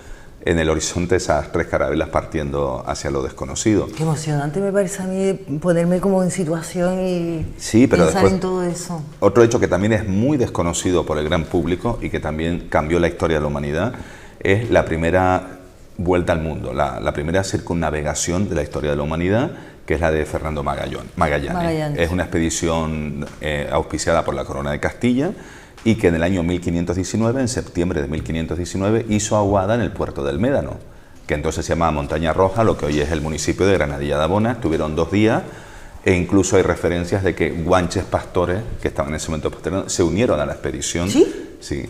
en el horizonte esas 3 carabelas partiendo hacia lo desconocido. Qué emocionante me parece a mí ponerme como en situación y sí, pero pensar después, en todo eso. Otro hecho que también es muy desconocido por el gran público y que también cambió la historia de la humanidad es la primera vuelta al mundo, la primera circunnavegación de la historia de la humanidad, que es la de Fernando Magallanes. Es una expedición auspiciada por la Corona de Castilla y que en el año 1519, en septiembre de 1519, hizo aguada en el puerto del Médano, que entonces se llamaba Montaña Roja, lo que hoy es el municipio de Granadilla de Abona. Estuvieron 2 días e incluso hay referencias de que guanches pastores, que estaban en ese momento se unieron a la expedición. ¿Sí? Sí,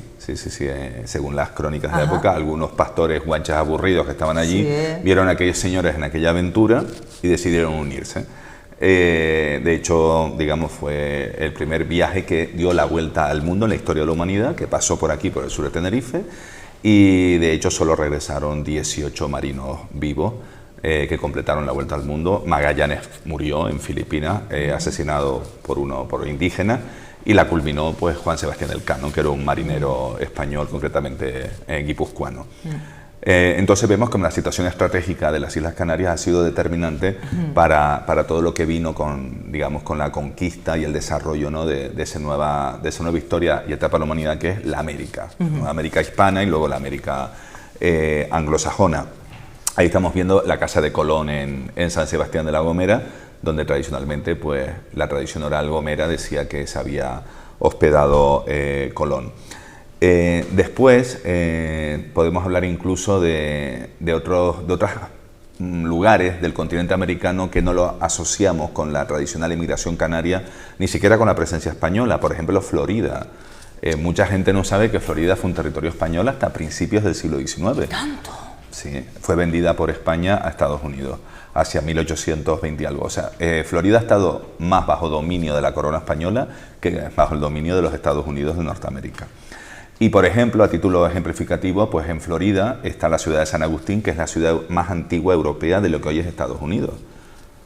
según las crónicas de la época, algunos pastores guanches aburridos que estaban allí vieron a aquellos señores en aquella aventura y decidieron unirse. De hecho, digamos, fue el primer viaje que dio la vuelta al mundo en la historia de la humanidad, que pasó por aquí, por el sur de Tenerife, y de hecho solo regresaron 18 marinos vivos que completaron la vuelta al mundo. Magallanes murió en Filipinas, asesinado por indígenas, y la culminó pues Juan Sebastián Elcano, que era un marinero español, concretamente guipuzcoano. Entonces vemos que la situación estratégica de las Islas Canarias ha sido determinante para todo lo que vino con, digamos, con la conquista y el desarrollo, ¿no?, de esa nueva historia y etapa de la humanidad, que es la América, ¿no? La América hispana y luego la América anglosajona. Ahí estamos viendo la casa de Colón en San Sebastián de la Gomera, donde tradicionalmente pues, la tradición oral gomera decía que se había hospedado Colón. Después podemos hablar incluso de otros lugares del continente americano que no lo asociamos con la tradicional inmigración canaria, ni siquiera con la presencia española. Por ejemplo, Florida. Mucha gente no sabe que Florida fue un territorio español hasta principios del siglo XIX. ¿Tanto? Sí, fue vendida por España a Estados Unidos hacia 1820 y algo. O sea, Florida ha estado más bajo dominio de la corona española que bajo el dominio de los Estados Unidos de Norteamérica. Y, por ejemplo, a título ejemplificativo, pues en Florida está la ciudad de San Agustín, que es la ciudad más antigua europea de lo que hoy es Estados Unidos,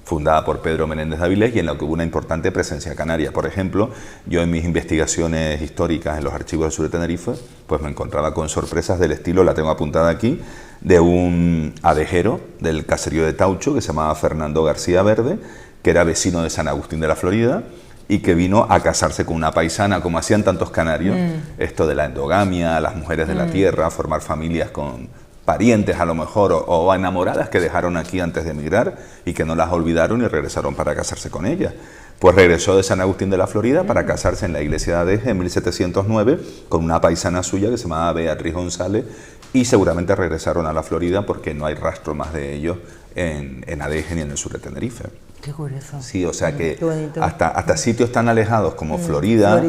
fundada por Pedro Menéndez de Avilés y en la que hubo una importante presencia canaria. Por ejemplo, yo en mis investigaciones históricas en los archivos del sur de Tenerife, pues me encontraba con sorpresas del estilo, la tengo apuntada aquí, de un adejero del caserío de Taucho que se llamaba Fernando García Verde, que era vecino de San Agustín de la Florida y que vino a casarse con una paisana, como hacían tantos canarios, esto de la endogamia, las mujeres de la tierra, formar familias con parientes a lo mejor, o enamoradas que dejaron aquí antes de emigrar y que no las olvidaron y regresaron para casarse con ellas. Pues regresó de San Agustín de la Florida para casarse en la iglesia de Adeje en 1709 con una paisana suya que se llamaba Beatriz González, y seguramente regresaron a la Florida porque no hay rastro más de ellos en Adeje ni en el sur de Tenerife. Qué curioso. Sí, o sea que hasta sitios tan alejados como Florida,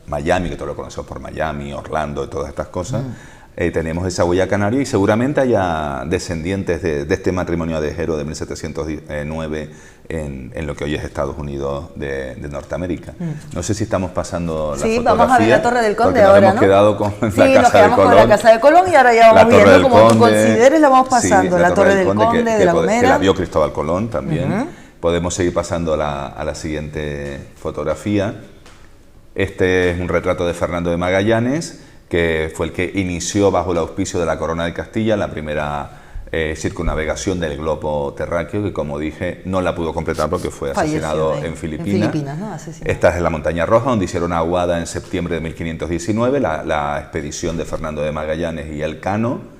Miami, que todos lo conocemos por Miami, Orlando y todas estas cosas, tenemos esa huella canaria y seguramente haya descendientes de este matrimonio adejero de 1709 en lo que hoy es Estados Unidos de Norteamérica. No sé si estamos pasando la fotografía. Sí, vamos a ver la Torre del Conde ahora, ¿no? Hemos quedado con la nos Casa de quedamos Colón. con la Casa de Colón y ahora ya vamos viendo como tú Conde, consideres, la vamos pasando. sí, la Torre del Conde de la Gomera. Que la vio Cristóbal Colón también. Podemos seguir pasando a la siguiente fotografía. Este es un retrato de Fernando de Magallanes, que fue el que inició bajo el auspicio de la Corona de Castilla la primera circunnavegación del globo terráqueo, que como dije no la pudo completar porque fue asesinado en Filipinas. ¿No? Esta es la Montaña Roja, donde hicieron aguada en septiembre de 1519 la expedición de Fernando de Magallanes y Elcano.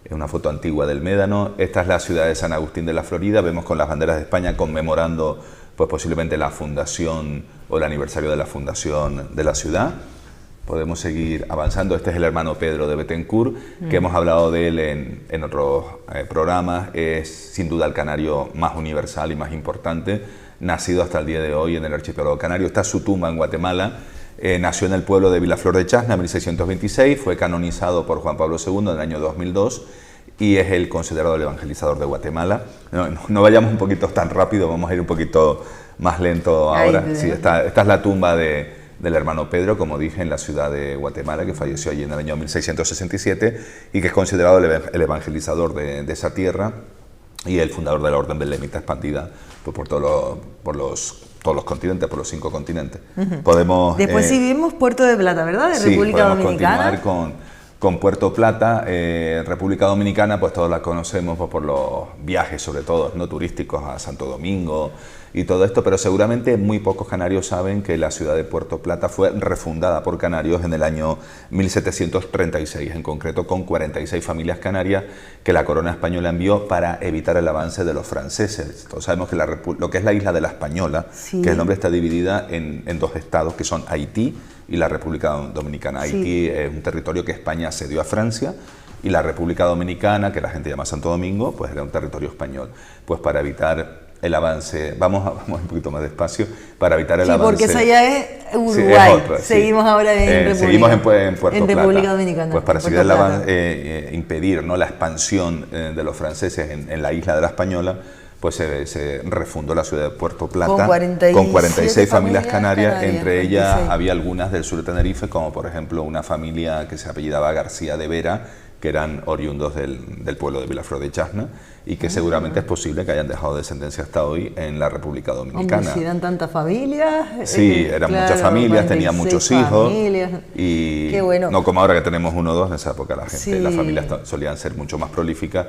Es una foto antigua del Médano. Esta es la ciudad de San Agustín de la Florida. Vemos con las banderas de España conmemorando pues posiblemente la fundación o el aniversario de la fundación de la ciudad. Podemos seguir avanzando. Este es el hermano Pedro de Bettencourt, que hemos hablado de él en otros programas. Es sin duda el canario más universal y más importante, nacido hasta el día de hoy en el archipiélago canario. Está su tumba en Guatemala. Nació en el pueblo de Vilaflor de Chasna en 1626, fue canonizado por Juan Pablo II en el año 2002 y es el considerado el evangelizador de Guatemala. No vayamos un poquito tan rápido, vamos a ir un poquito más lento ahora. Sí, esta es la tumba del hermano Pedro, como dije, en la ciudad de Guatemala, que falleció allí en el año 1667 y que es considerado el evangelizador de esa tierra. y el fundador de la Orden Belemita expandida pues, por todos los continentes, por los 5 continentes. Podemos, Después seguimos Puerto de Plata, ¿verdad? De sí, República podemos Dominicana. continuar con Puerto Plata. República Dominicana, pues todos la conocemos pues, por los viajes, sobre todo, no turísticos a Santo Domingo y todo esto, pero seguramente muy pocos canarios saben que la ciudad de Puerto Plata fue refundada por canarios en el año 1736, en concreto con 46 familias canarias que la corona española envió para evitar el avance de los franceses. Todos sabemos que lo que es la isla de la Española, sí, que el nombre está dividida en 2 estados, que son Haití y la República Dominicana. Sí. Haití es un territorio que España cedió a Francia, y la República Dominicana, que la gente llama Santo Domingo, pues era un territorio español. Pues para evitar el avance, vamos un poquito más despacio, para evitar el avance. Sí, porque esa ya es Uruguay. Sí, es otra, sí. Seguimos ahora seguimos en Puerto en Plata. República Dominicana. Pues para Puerto seguir impedir, ¿no?, la expansión de los franceses en la isla de la Española, pues se refundó la ciudad de Puerto Plata con 46 familias canarias, entre ellas 46. había algunas del sur de Tenerife, como por ejemplo una familia que se apellidaba García de Vera, que eran oriundos del pueblo de Vilaflor de Chasna, y que seguramente es posible que hayan dejado descendencia hasta hoy en la República Dominicana. Hombre, si eran tantas familias. Sí, eran claro, muchas familias, tenían muchos hijos. Familias. Y Qué bueno. no como ahora que tenemos 1 o 2, en esa época la gente, Sí. las familias solían ser mucho más prolíficas.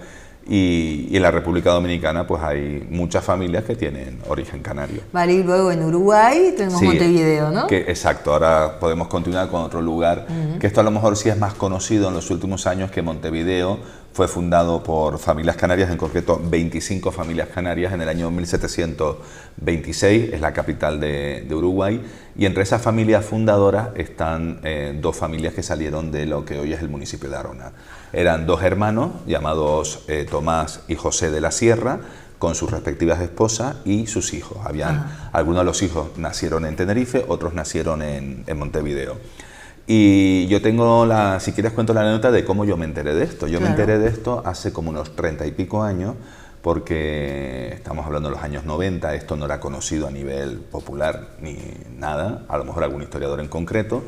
Y en la República Dominicana pues hay muchas familias que tienen origen canario. Vale, y luego en Uruguay tenemos Sí, Montevideo, ¿no? Exacto, ahora podemos continuar con otro lugar, que esto a lo mejor sí es más conocido en los últimos años, que Montevideo fue fundado por familias canarias, en concreto 25 familias canarias en el año 1726, es la capital de Uruguay, y entre esas familias fundadoras están 2 familias que salieron de lo que hoy es el municipio de Arona. Eran 2 hermanos llamados Tomás y José de la Sierra, con sus respectivas esposas y sus hijos. Algunos de los hijos nacieron en Tenerife, otros nacieron en Montevideo. Y yo tengo si quieres cuento la anécdota de cómo yo me enteré de esto. Yo me enteré de esto hace como unos 30 y pico años, porque estamos hablando de los años 90, esto no era conocido a nivel popular ni nada, a lo mejor algún historiador en concreto.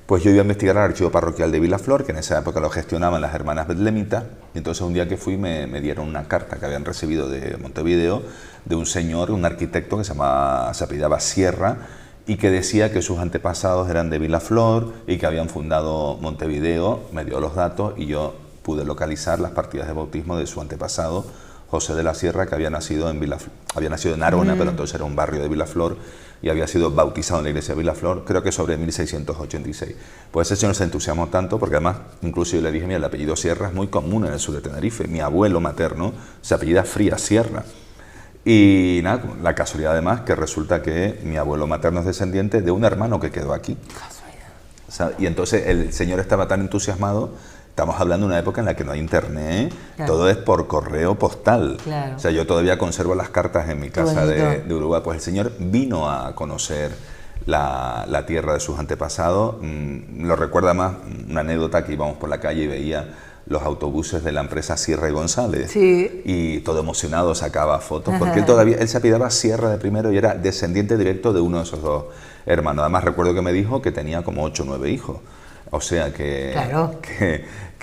Pues yo iba a investigar al archivo parroquial de Vilaflor, que en esa época lo gestionaban las hermanas Betlemitas, y entonces un día que fui me dieron una carta que habían recibido de Montevideo, de un señor, un arquitecto que se apellidaba Sierra, y que decía que sus antepasados eran de Vilaflor y que habían fundado Montevideo. Me dio los datos y yo pude localizar las partidas de bautismo de su antepasado, José de la Sierra, que había nacido en Arona, pero entonces era un barrio de Vilaflor, y había sido bautizado en la iglesia de Vilaflor, creo que sobre 1686. Pues ese señor se entusiasmó tanto, porque además, incluso yo le dije, mira, el apellido Sierra es muy común en el sur de Tenerife. Mi abuelo materno se apellida Frías Sierra. Y nada, la casualidad además que resulta que mi abuelo materno es descendiente de un hermano que quedó aquí. O sea, y entonces el señor estaba tan entusiasmado. Estamos hablando de una época en la que no hay internet, claro, todo es por correo postal. Claro. O sea, yo todavía conservo las cartas en mi casa de Uruguay. Pues el señor vino a conocer la tierra de sus antepasados. Lo recuerda más una anécdota, que íbamos por la calle y veía los autobuses de la empresa Sierra y González, sí, y todo emocionado sacaba fotos, porque él se apellidaba Sierra de primero y era descendiente directo de uno de esos 2 hermanos. Además recuerdo que me dijo que tenía como 8 o 9 hijos. O sea que, claro,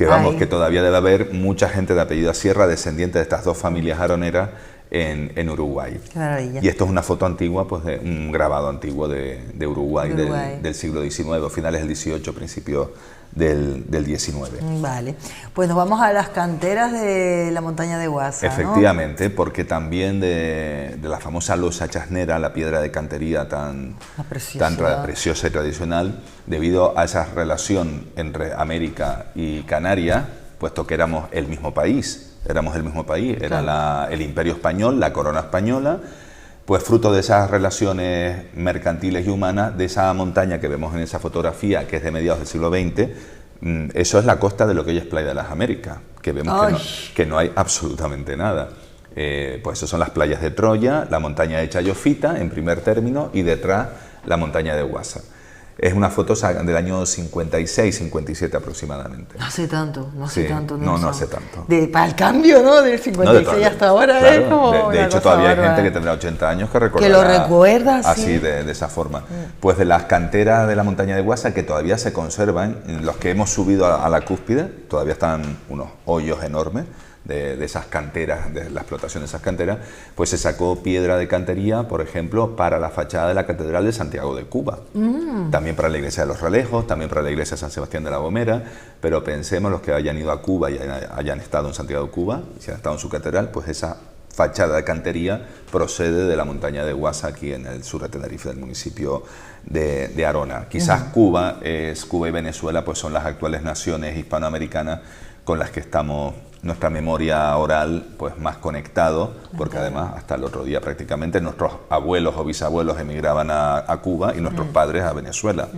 vamos, que todavía debe haber mucha gente de apellido Sierra descendiente de estas 2 familias aroneras en Uruguay. Maravilla. Y esto es una foto antigua, pues de un grabado antiguo de Uruguay, del siglo XIX, finales del XVIII, principios del XIX. Vale, pues nos vamos a las canteras de la montaña de Guasa, Efectivamente, ¿no? Porque también de la famosa losa chasnera, la piedra de cantería tan preciosa y tradicional, debido a esa relación entre América y Canarias, puesto que éramos el mismo país, era el Imperio Español, la corona española. Pues fruto de esas relaciones mercantiles y humanas, de esa montaña que vemos en esa fotografía, que es de mediados del siglo XX, eso es la costa de lo que hoy es Playa de las Américas, que vemos que no hay absolutamente nada. Pues eso son las playas de Troya, la montaña de Chayofita en primer término, y detrás la montaña de Guasa. Es una foto del año 56, 57 aproximadamente. No hace tanto, no hace tanto. No hace tanto. Para el cambio, ¿no? Del 56 hasta ahora, claro, es como de hecho, todavía hay gente que tendrá 80 años que recuerda. Que lo recuerda, así, sí. de esa forma. Pues de las canteras de la montaña de Guasa, que todavía se conservan, los que hemos subido a la cúspide, todavía están unos hoyos enormes, de esas canteras, de la explotación de esas canteras, pues se sacó piedra de cantería, por ejemplo, para la fachada de la Catedral de Santiago de Cuba, también para la iglesia de los Realejos, también para la iglesia de San Sebastián de la Gomera, pero pensemos los que hayan ido a Cuba y hayan estado en Santiago de Cuba, si han estado en su catedral, pues esa fachada de cantería procede de la montaña de Guasa, aquí en el sur de Tenerife, del municipio de Arona. Quizás Cuba y Venezuela pues son las actuales naciones hispanoamericanas con las que estamos, nuestra memoria oral, pues más conectado, porque además hasta el otro día prácticamente nuestros abuelos o bisabuelos emigraban a Cuba y nuestros padres a Venezuela.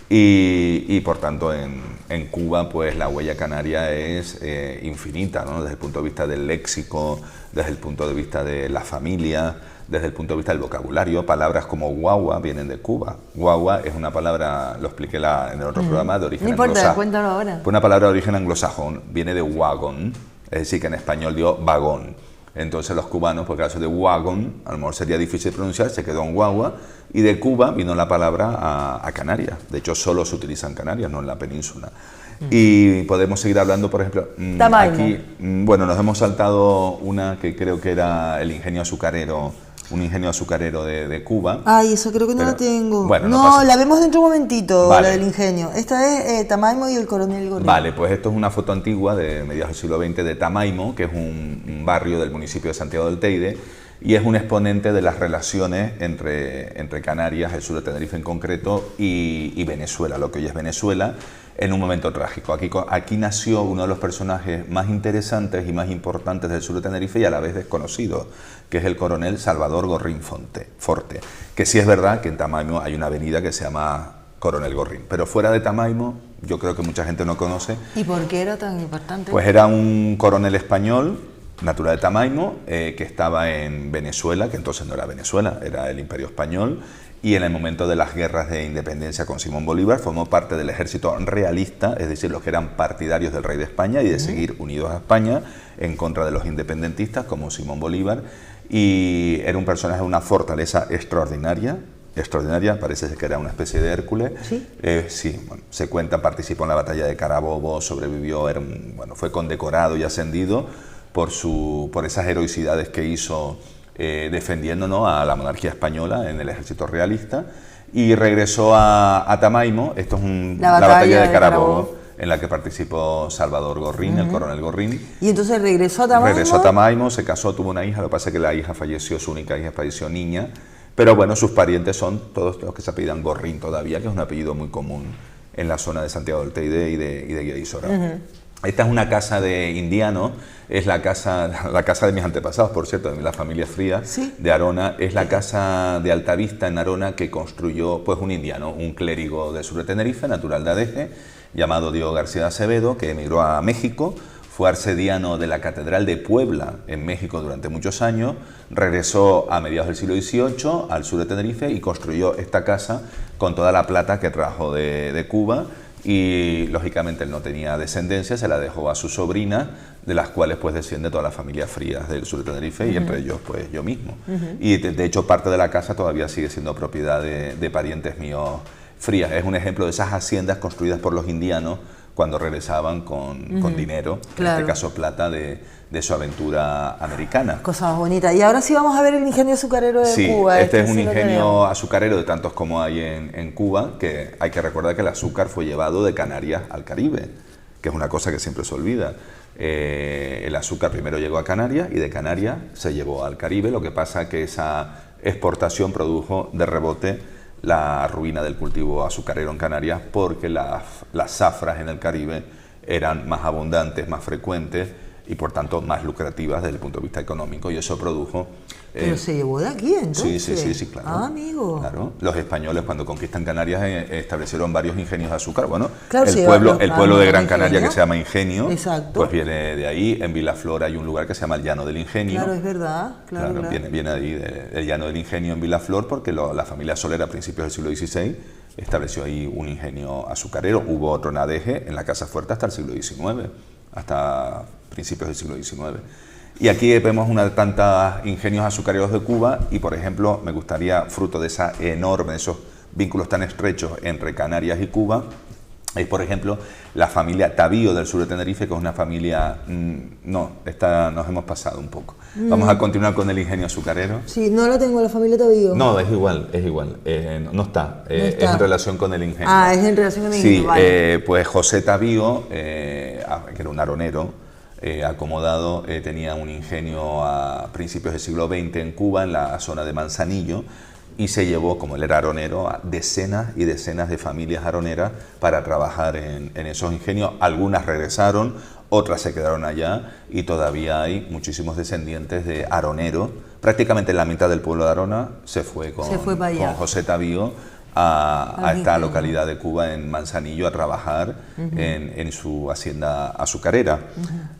Y por tanto en Cuba pues la huella canaria es infinita, ¿no? Desde el punto de vista del léxico, desde el punto de vista de la familia, desde el punto de vista del vocabulario. Palabras como guagua vienen de Cuba. Guagua es una palabra, lo expliqué en el otro programa, de origen anglosajón. No importa, cuéntalo ahora. Pues una palabra de origen anglosajón, viene de wagon, es decir, que en español dio vagón. Entonces los cubanos, por caso de wagon, a lo mejor sería difícil pronunciar, se quedó en guagua, y de Cuba vino la palabra a Canarias. De hecho, solo se utiliza en Canarias, no en la península. Y podemos seguir hablando, por ejemplo, aquí, bueno, nos hemos saltado una que creo que era el ingenio azucarero, un ingenio azucarero de Cuba. Ay, eso creo que no la tengo. Bueno, no, la vemos dentro de un momentito, vale. La del ingenio. Esta es Tamaimo y el Coronel Gorrín. Vale, pues esto es una foto antigua de mediados del siglo XX de Tamaimo, que es un barrio del municipio de Santiago del Teide, y es un exponente de las relaciones entre Canarias, el sur de Tenerife en concreto, y Venezuela, lo que hoy es Venezuela, en un momento trágico. Aquí nació uno de los personajes más interesantes y más importantes del sur de Tenerife y a la vez desconocido, que es el coronel Salvador Gorrín Forte, que sí es verdad que en Tamaimo hay una avenida que se llama Coronel Gorrín, pero fuera de Tamaimo yo creo que mucha gente no conoce. ¿Y por qué era tan importante? Pues era un coronel español, natural de Tamaimo, que estaba en Venezuela, que entonces no era Venezuela, era el Imperio Español, y en el momento de las guerras de independencia con Simón Bolívar formó parte del ejército realista, es decir, los que eran partidarios del rey de España y de seguir unidos a España en contra de los independentistas como Simón Bolívar, y era un personaje de una fortaleza extraordinaria, parece que era una especie de Hércules. ¿Sí? Sí, bueno, se cuenta, participó en la batalla de Carabobo, sobrevivió, fue condecorado y ascendido por esas heroicidades que hizo defendiendo, ¿no?, a la monarquía española en el ejército realista, y regresó a Tamaimo. Esto es la batalla de Carabobo, en la que participó Salvador Gorrín, el coronel Gorrín. Y entonces regresó a Tamaimo. Regresó a Tamaimo, se casó, tuvo una hija, lo que pasa es que la hija falleció, su única hija falleció niña, pero bueno, sus parientes son todos los que se apellidan Gorrín todavía, que es un apellido muy común en la zona de Santiago del Teide y de Guiadisora. Esta es una casa de indiano, es la casa de mis antepasados, por cierto, de la familia Frías, ¿sí?, de Arona. Es la casa de Altavista en Arona que construyó pues un indiano, un clérigo del sur de Tenerife, natural de Adeje, llamado Diego García de Acevedo, que emigró a México, fue arcediano de la Catedral de Puebla en México durante muchos años, regresó a mediados del siglo XVIII al sur de Tenerife y construyó esta casa con toda la plata que trajo de Cuba. Y lógicamente él no tenía descendencia, se la dejó a sus sobrinas, de las cuales pues desciende toda la familia Frías del sur de Tenerife, y entre ellos pues yo mismo. Y de hecho parte de la casa todavía sigue siendo propiedad de parientes míos Frías. Es un ejemplo de esas haciendas construidas por los indianos cuando regresaban con dinero, claro, en este caso plata, de su aventura americana. Cosas bonitas. Y ahora sí vamos a ver el ingenio azucarero de Cuba. Sí, este es un ingenio azucarero de tantos como hay en Cuba, que hay que recordar que el azúcar fue llevado de Canarias al Caribe, que es una cosa que siempre se olvida. El azúcar primero llegó a Canarias y de Canarias se llevó al Caribe, lo que pasa que esa exportación produjo de rebote la ruina del cultivo azucarero en Canarias, porque las zafras en el Caribe eran más abundantes, más frecuentes y por tanto más lucrativas desde el punto de vista económico, y eso produjo... Pero se llevó de aquí, entonces. Sí, claro. Ah, amigo. Claro. Los españoles cuando conquistan Canarias establecieron varios ingenios de azúcar. Bueno, claro, el pueblo de Gran Canaria, que se llama Ingenio, exacto, pues viene de ahí. En Vilaflor hay un lugar que se llama el Llano del Ingenio. Claro, es verdad. Claro. Viene ahí del Llano del Ingenio en Vilaflor, porque la familia Soler a principios del siglo XVI estableció ahí un ingenio azucarero. Hubo otro en Adeje, en la Casa Fuerte, hasta el siglo XIX, hasta principios del siglo XIX. Y aquí vemos una de tantas ingenios azucareros de Cuba, y por ejemplo me gustaría, fruto de esos vínculos tan estrechos entre Canarias y Cuba, Es, por ejemplo, la familia Tavío del sur de Tenerife, que es una familia... no, esta nos hemos pasado un poco. Vamos a continuar con el ingenio azucarero. Sí, no la tengo, la familia Tavío. No, es igual, es igual. No está. Es en relación con el ingenio. Ah, es en relación con el ingenio, sí, vale. Pues José Tavío, que era un aronero acomodado, tenía un ingenio a principios del siglo XX en Cuba, en la zona de Manzanillo, y se llevó, como él era aronero, a decenas y decenas de familias aroneras para trabajar en esos ingenios. Algunas regresaron, otras se quedaron allá, y todavía hay muchísimos descendientes de aroneros. Prácticamente la mitad del pueblo de Arona se fue con José Tavío a esta localidad de Cuba, en Manzanillo, a trabajar en su hacienda azucarera.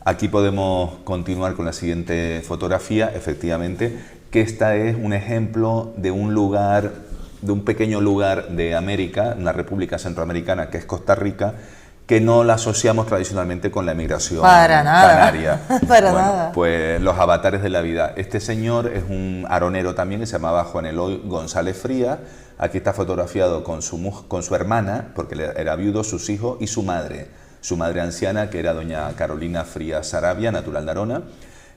Aquí podemos continuar con la siguiente fotografía, efectivamente, que esta es un ejemplo de un lugar, de un pequeño lugar de América, una república centroamericana que es Costa Rica, que no la asociamos tradicionalmente con la emigración canaria. Para nada. Pues los avatares de la vida. Este señor es un aronero también, que se llamaba Juan Eloy González Frías. Aquí está fotografiado con su hermana, porque era viudo, sus hijos y su madre anciana, que era doña Carolina Frías Sarabia, natural de Arona.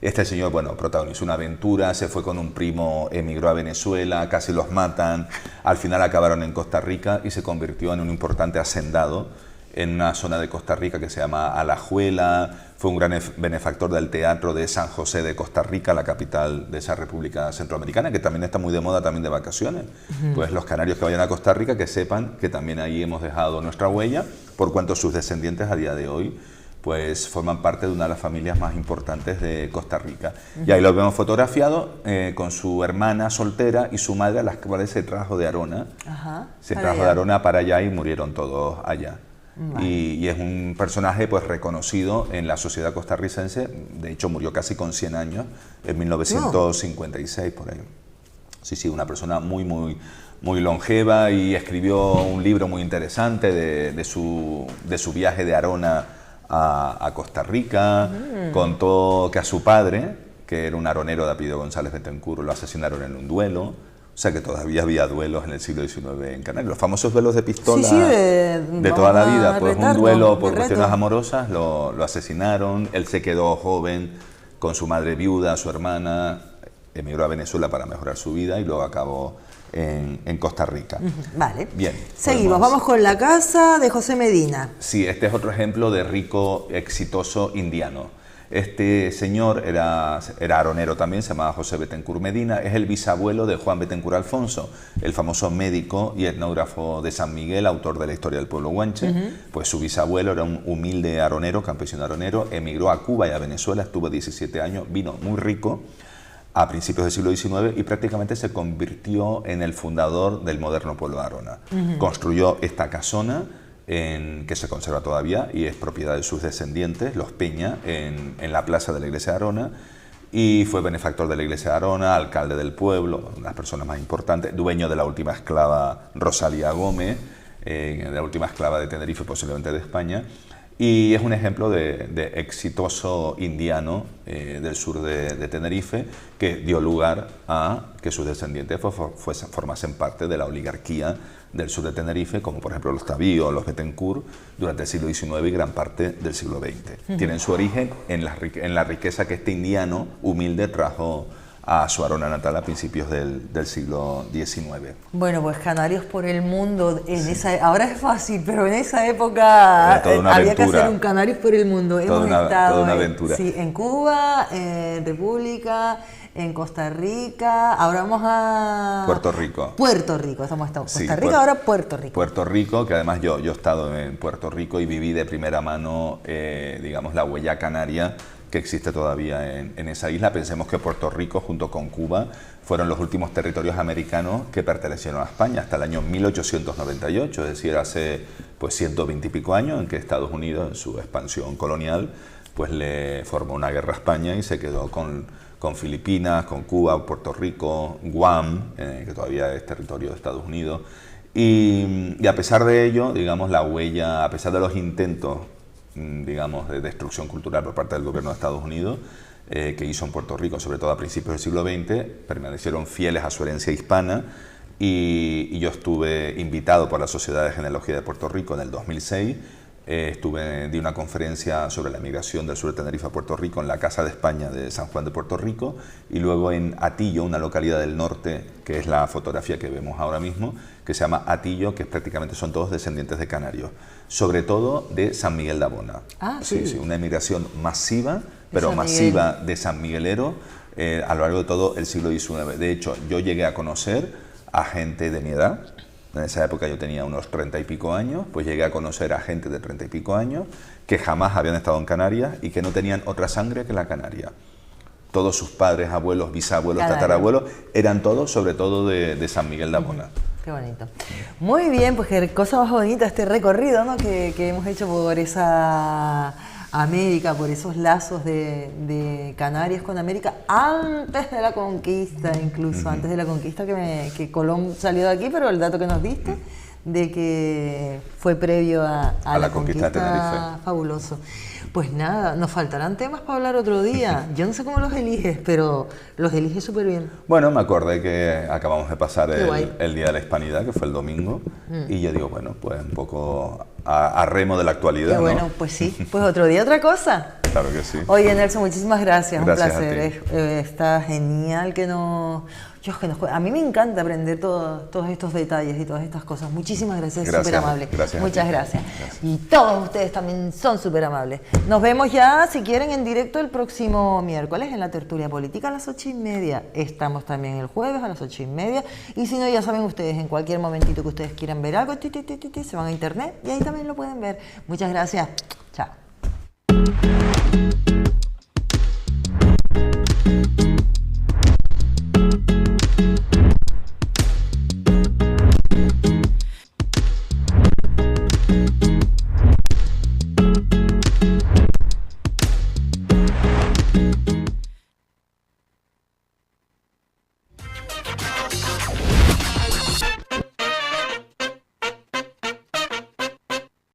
Este señor, bueno, protagonizó una aventura, se fue con un primo, emigró a Venezuela, casi los matan, al final acabaron en Costa Rica y se convirtió en un importante hacendado en una zona de Costa Rica que se llama Alajuela. Fue un gran benefactor del teatro de San José de Costa Rica, la capital de esa república centroamericana, que también está muy de moda también de vacaciones. Pues los canarios que vayan a Costa Rica, que sepan que también ahí hemos dejado nuestra huella, por cuanto sus descendientes a día de hoy pues forman parte de una de las familias más importantes de Costa Rica. Y ahí lo vemos fotografiado con su hermana soltera y su madre, a las cuales se trajo de Arona. Se trajo de Arona para allá y murieron todos allá. Y es un personaje pues reconocido en la sociedad costarricense. De hecho, murió casi con 100 años, en 1956, por ahí. Sí, una persona muy longeva, y escribió un libro muy interesante de su viaje de Arona a Costa Rica. Contó que a su padre, que era un aronero de apellido González Betancur, lo asesinaron en un duelo. O sea que todavía había duelos en el siglo XIX en Canarias. Los famosos duelos de pistola de toda la vida. Pues un duelo por cuestiones amorosas, lo asesinaron. Él se quedó joven con su madre viuda, su hermana, emigró a Venezuela para mejorar su vida y luego acabó en Costa Rica. Vale. Bien. Seguimos, vamos con la casa de José Medina. Sí, este es otro ejemplo de rico, exitoso indiano. Este señor era aronero también, se llamaba José Betancur Medina, es el bisabuelo de Juan Betancur Alfonso, el famoso médico y etnógrafo de San Miguel, autor de la historia del pueblo guanche. Pues su bisabuelo era un humilde aronero, campesino aronero, emigró a Cuba y a Venezuela, estuvo 17 años, vino muy rico a principios del siglo XIX y prácticamente se convirtió en el fundador del moderno pueblo de Arona. Construyó esta casona que se conserva todavía y es propiedad de sus descendientes, los Peña, en la plaza de la iglesia de Arona, y fue benefactor de la iglesia de Arona, alcalde del pueblo, una de las personas más importantes, dueño de la última esclava Rosalía Gómez, de la última esclava de Tenerife, posiblemente de España, y es un ejemplo de exitoso indiano del sur de Tenerife, que dio lugar a que sus descendientes formasen parte de la oligarquía del sur de Tenerife, como por ejemplo los Tavío, los Betancur, durante el siglo XIX y gran parte del siglo XX. Tienen su origen en la riqueza que este indiano humilde trajo a su Arona natal a principios del siglo XIX. Bueno, pues Canarios por el mundo, ahora es fácil, pero en esa época había que hacer un Canarios por el mundo. Hemos estado toda una aventura. En Cuba, en República, en Costa Rica, ahora vamos a... Puerto Rico. Estamos Costa Rica, ahora Puerto Rico. Puerto Rico, que además yo he estado en Puerto Rico y viví de primera mano, digamos, la huella canaria que existe todavía en esa isla. Pensemos que Puerto Rico, junto con Cuba, fueron los últimos territorios americanos que pertenecieron a España hasta el año 1898, es decir, hace pues 120 y pico años, en que Estados Unidos, en su expansión colonial, pues le formó una guerra a España y se quedó con Filipinas, con Cuba, Puerto Rico, Guam, que todavía es territorio de Estados Unidos. Y a pesar de ello, digamos, la huella, a pesar de los intentos, digamos, de destrucción cultural por parte del gobierno de Estados Unidos, que hizo en Puerto Rico, sobre todo a principios del siglo XX, permanecieron fieles a su herencia hispana y yo estuve invitado por la Sociedad de Genealogía de Puerto Rico en el 2006. Di una conferencia sobre la migración del sur de Tenerife a Puerto Rico en la Casa de España de San Juan de Puerto Rico, y luego en Atillo, una localidad del norte, que es la fotografía que vemos ahora mismo, que se llama Atillo, que prácticamente son todos descendientes de canarios, sobre todo de San Miguel de Abona. Sí, una emigración masiva, pero masiva de San Miguelero a lo largo de todo el siglo XIX. De hecho, yo llegué a conocer a gente de mi edad. En esa época yo tenía unos 30 y pico años, pues llegué a conocer a gente de 30 y pico años que jamás habían estado en Canarias y que no tenían otra sangre que la canaria. Todos sus padres, abuelos, bisabuelos, tatarabuelos, eran todos, sobre todo de San Miguel de Abona. Qué bonito. Muy bien, pues qué cosa más bonita este recorrido, ¿no? que hemos hecho por esa América, por esos lazos de Canarias con América, antes de la conquista, incluso antes de la conquista que Colón salió de aquí, pero el dato que nos diste de que fue previo a la conquista de Tenerife. Fabuloso. Pues nada, nos faltarán temas para hablar otro día. Yo no sé cómo los eliges, pero los eliges súper bien. Bueno, me acordé que acabamos de pasar el Día de la Hispanidad, que fue el domingo, y yo digo, bueno, pues un poco a remo de la actualidad. Qué bueno, ¿no? Pues sí, pues otro día otra cosa. Claro que sí. Oye, Nelson, muchísimas gracias, Gracias un placer. Está genial que nos... A mí me encanta aprender todos estos detalles y todas estas cosas. Muchísimas gracias, súper amable. Muchas gracias. Y todos ustedes también son súper amables. Nos vemos ya, si quieren, en directo el próximo miércoles en la tertulia política a las 8:30. Estamos también el jueves a las 8:30. Y si no, ya saben ustedes, en cualquier momentito que ustedes quieran ver algo, se van a internet y ahí también lo pueden ver. Muchas gracias. Chao.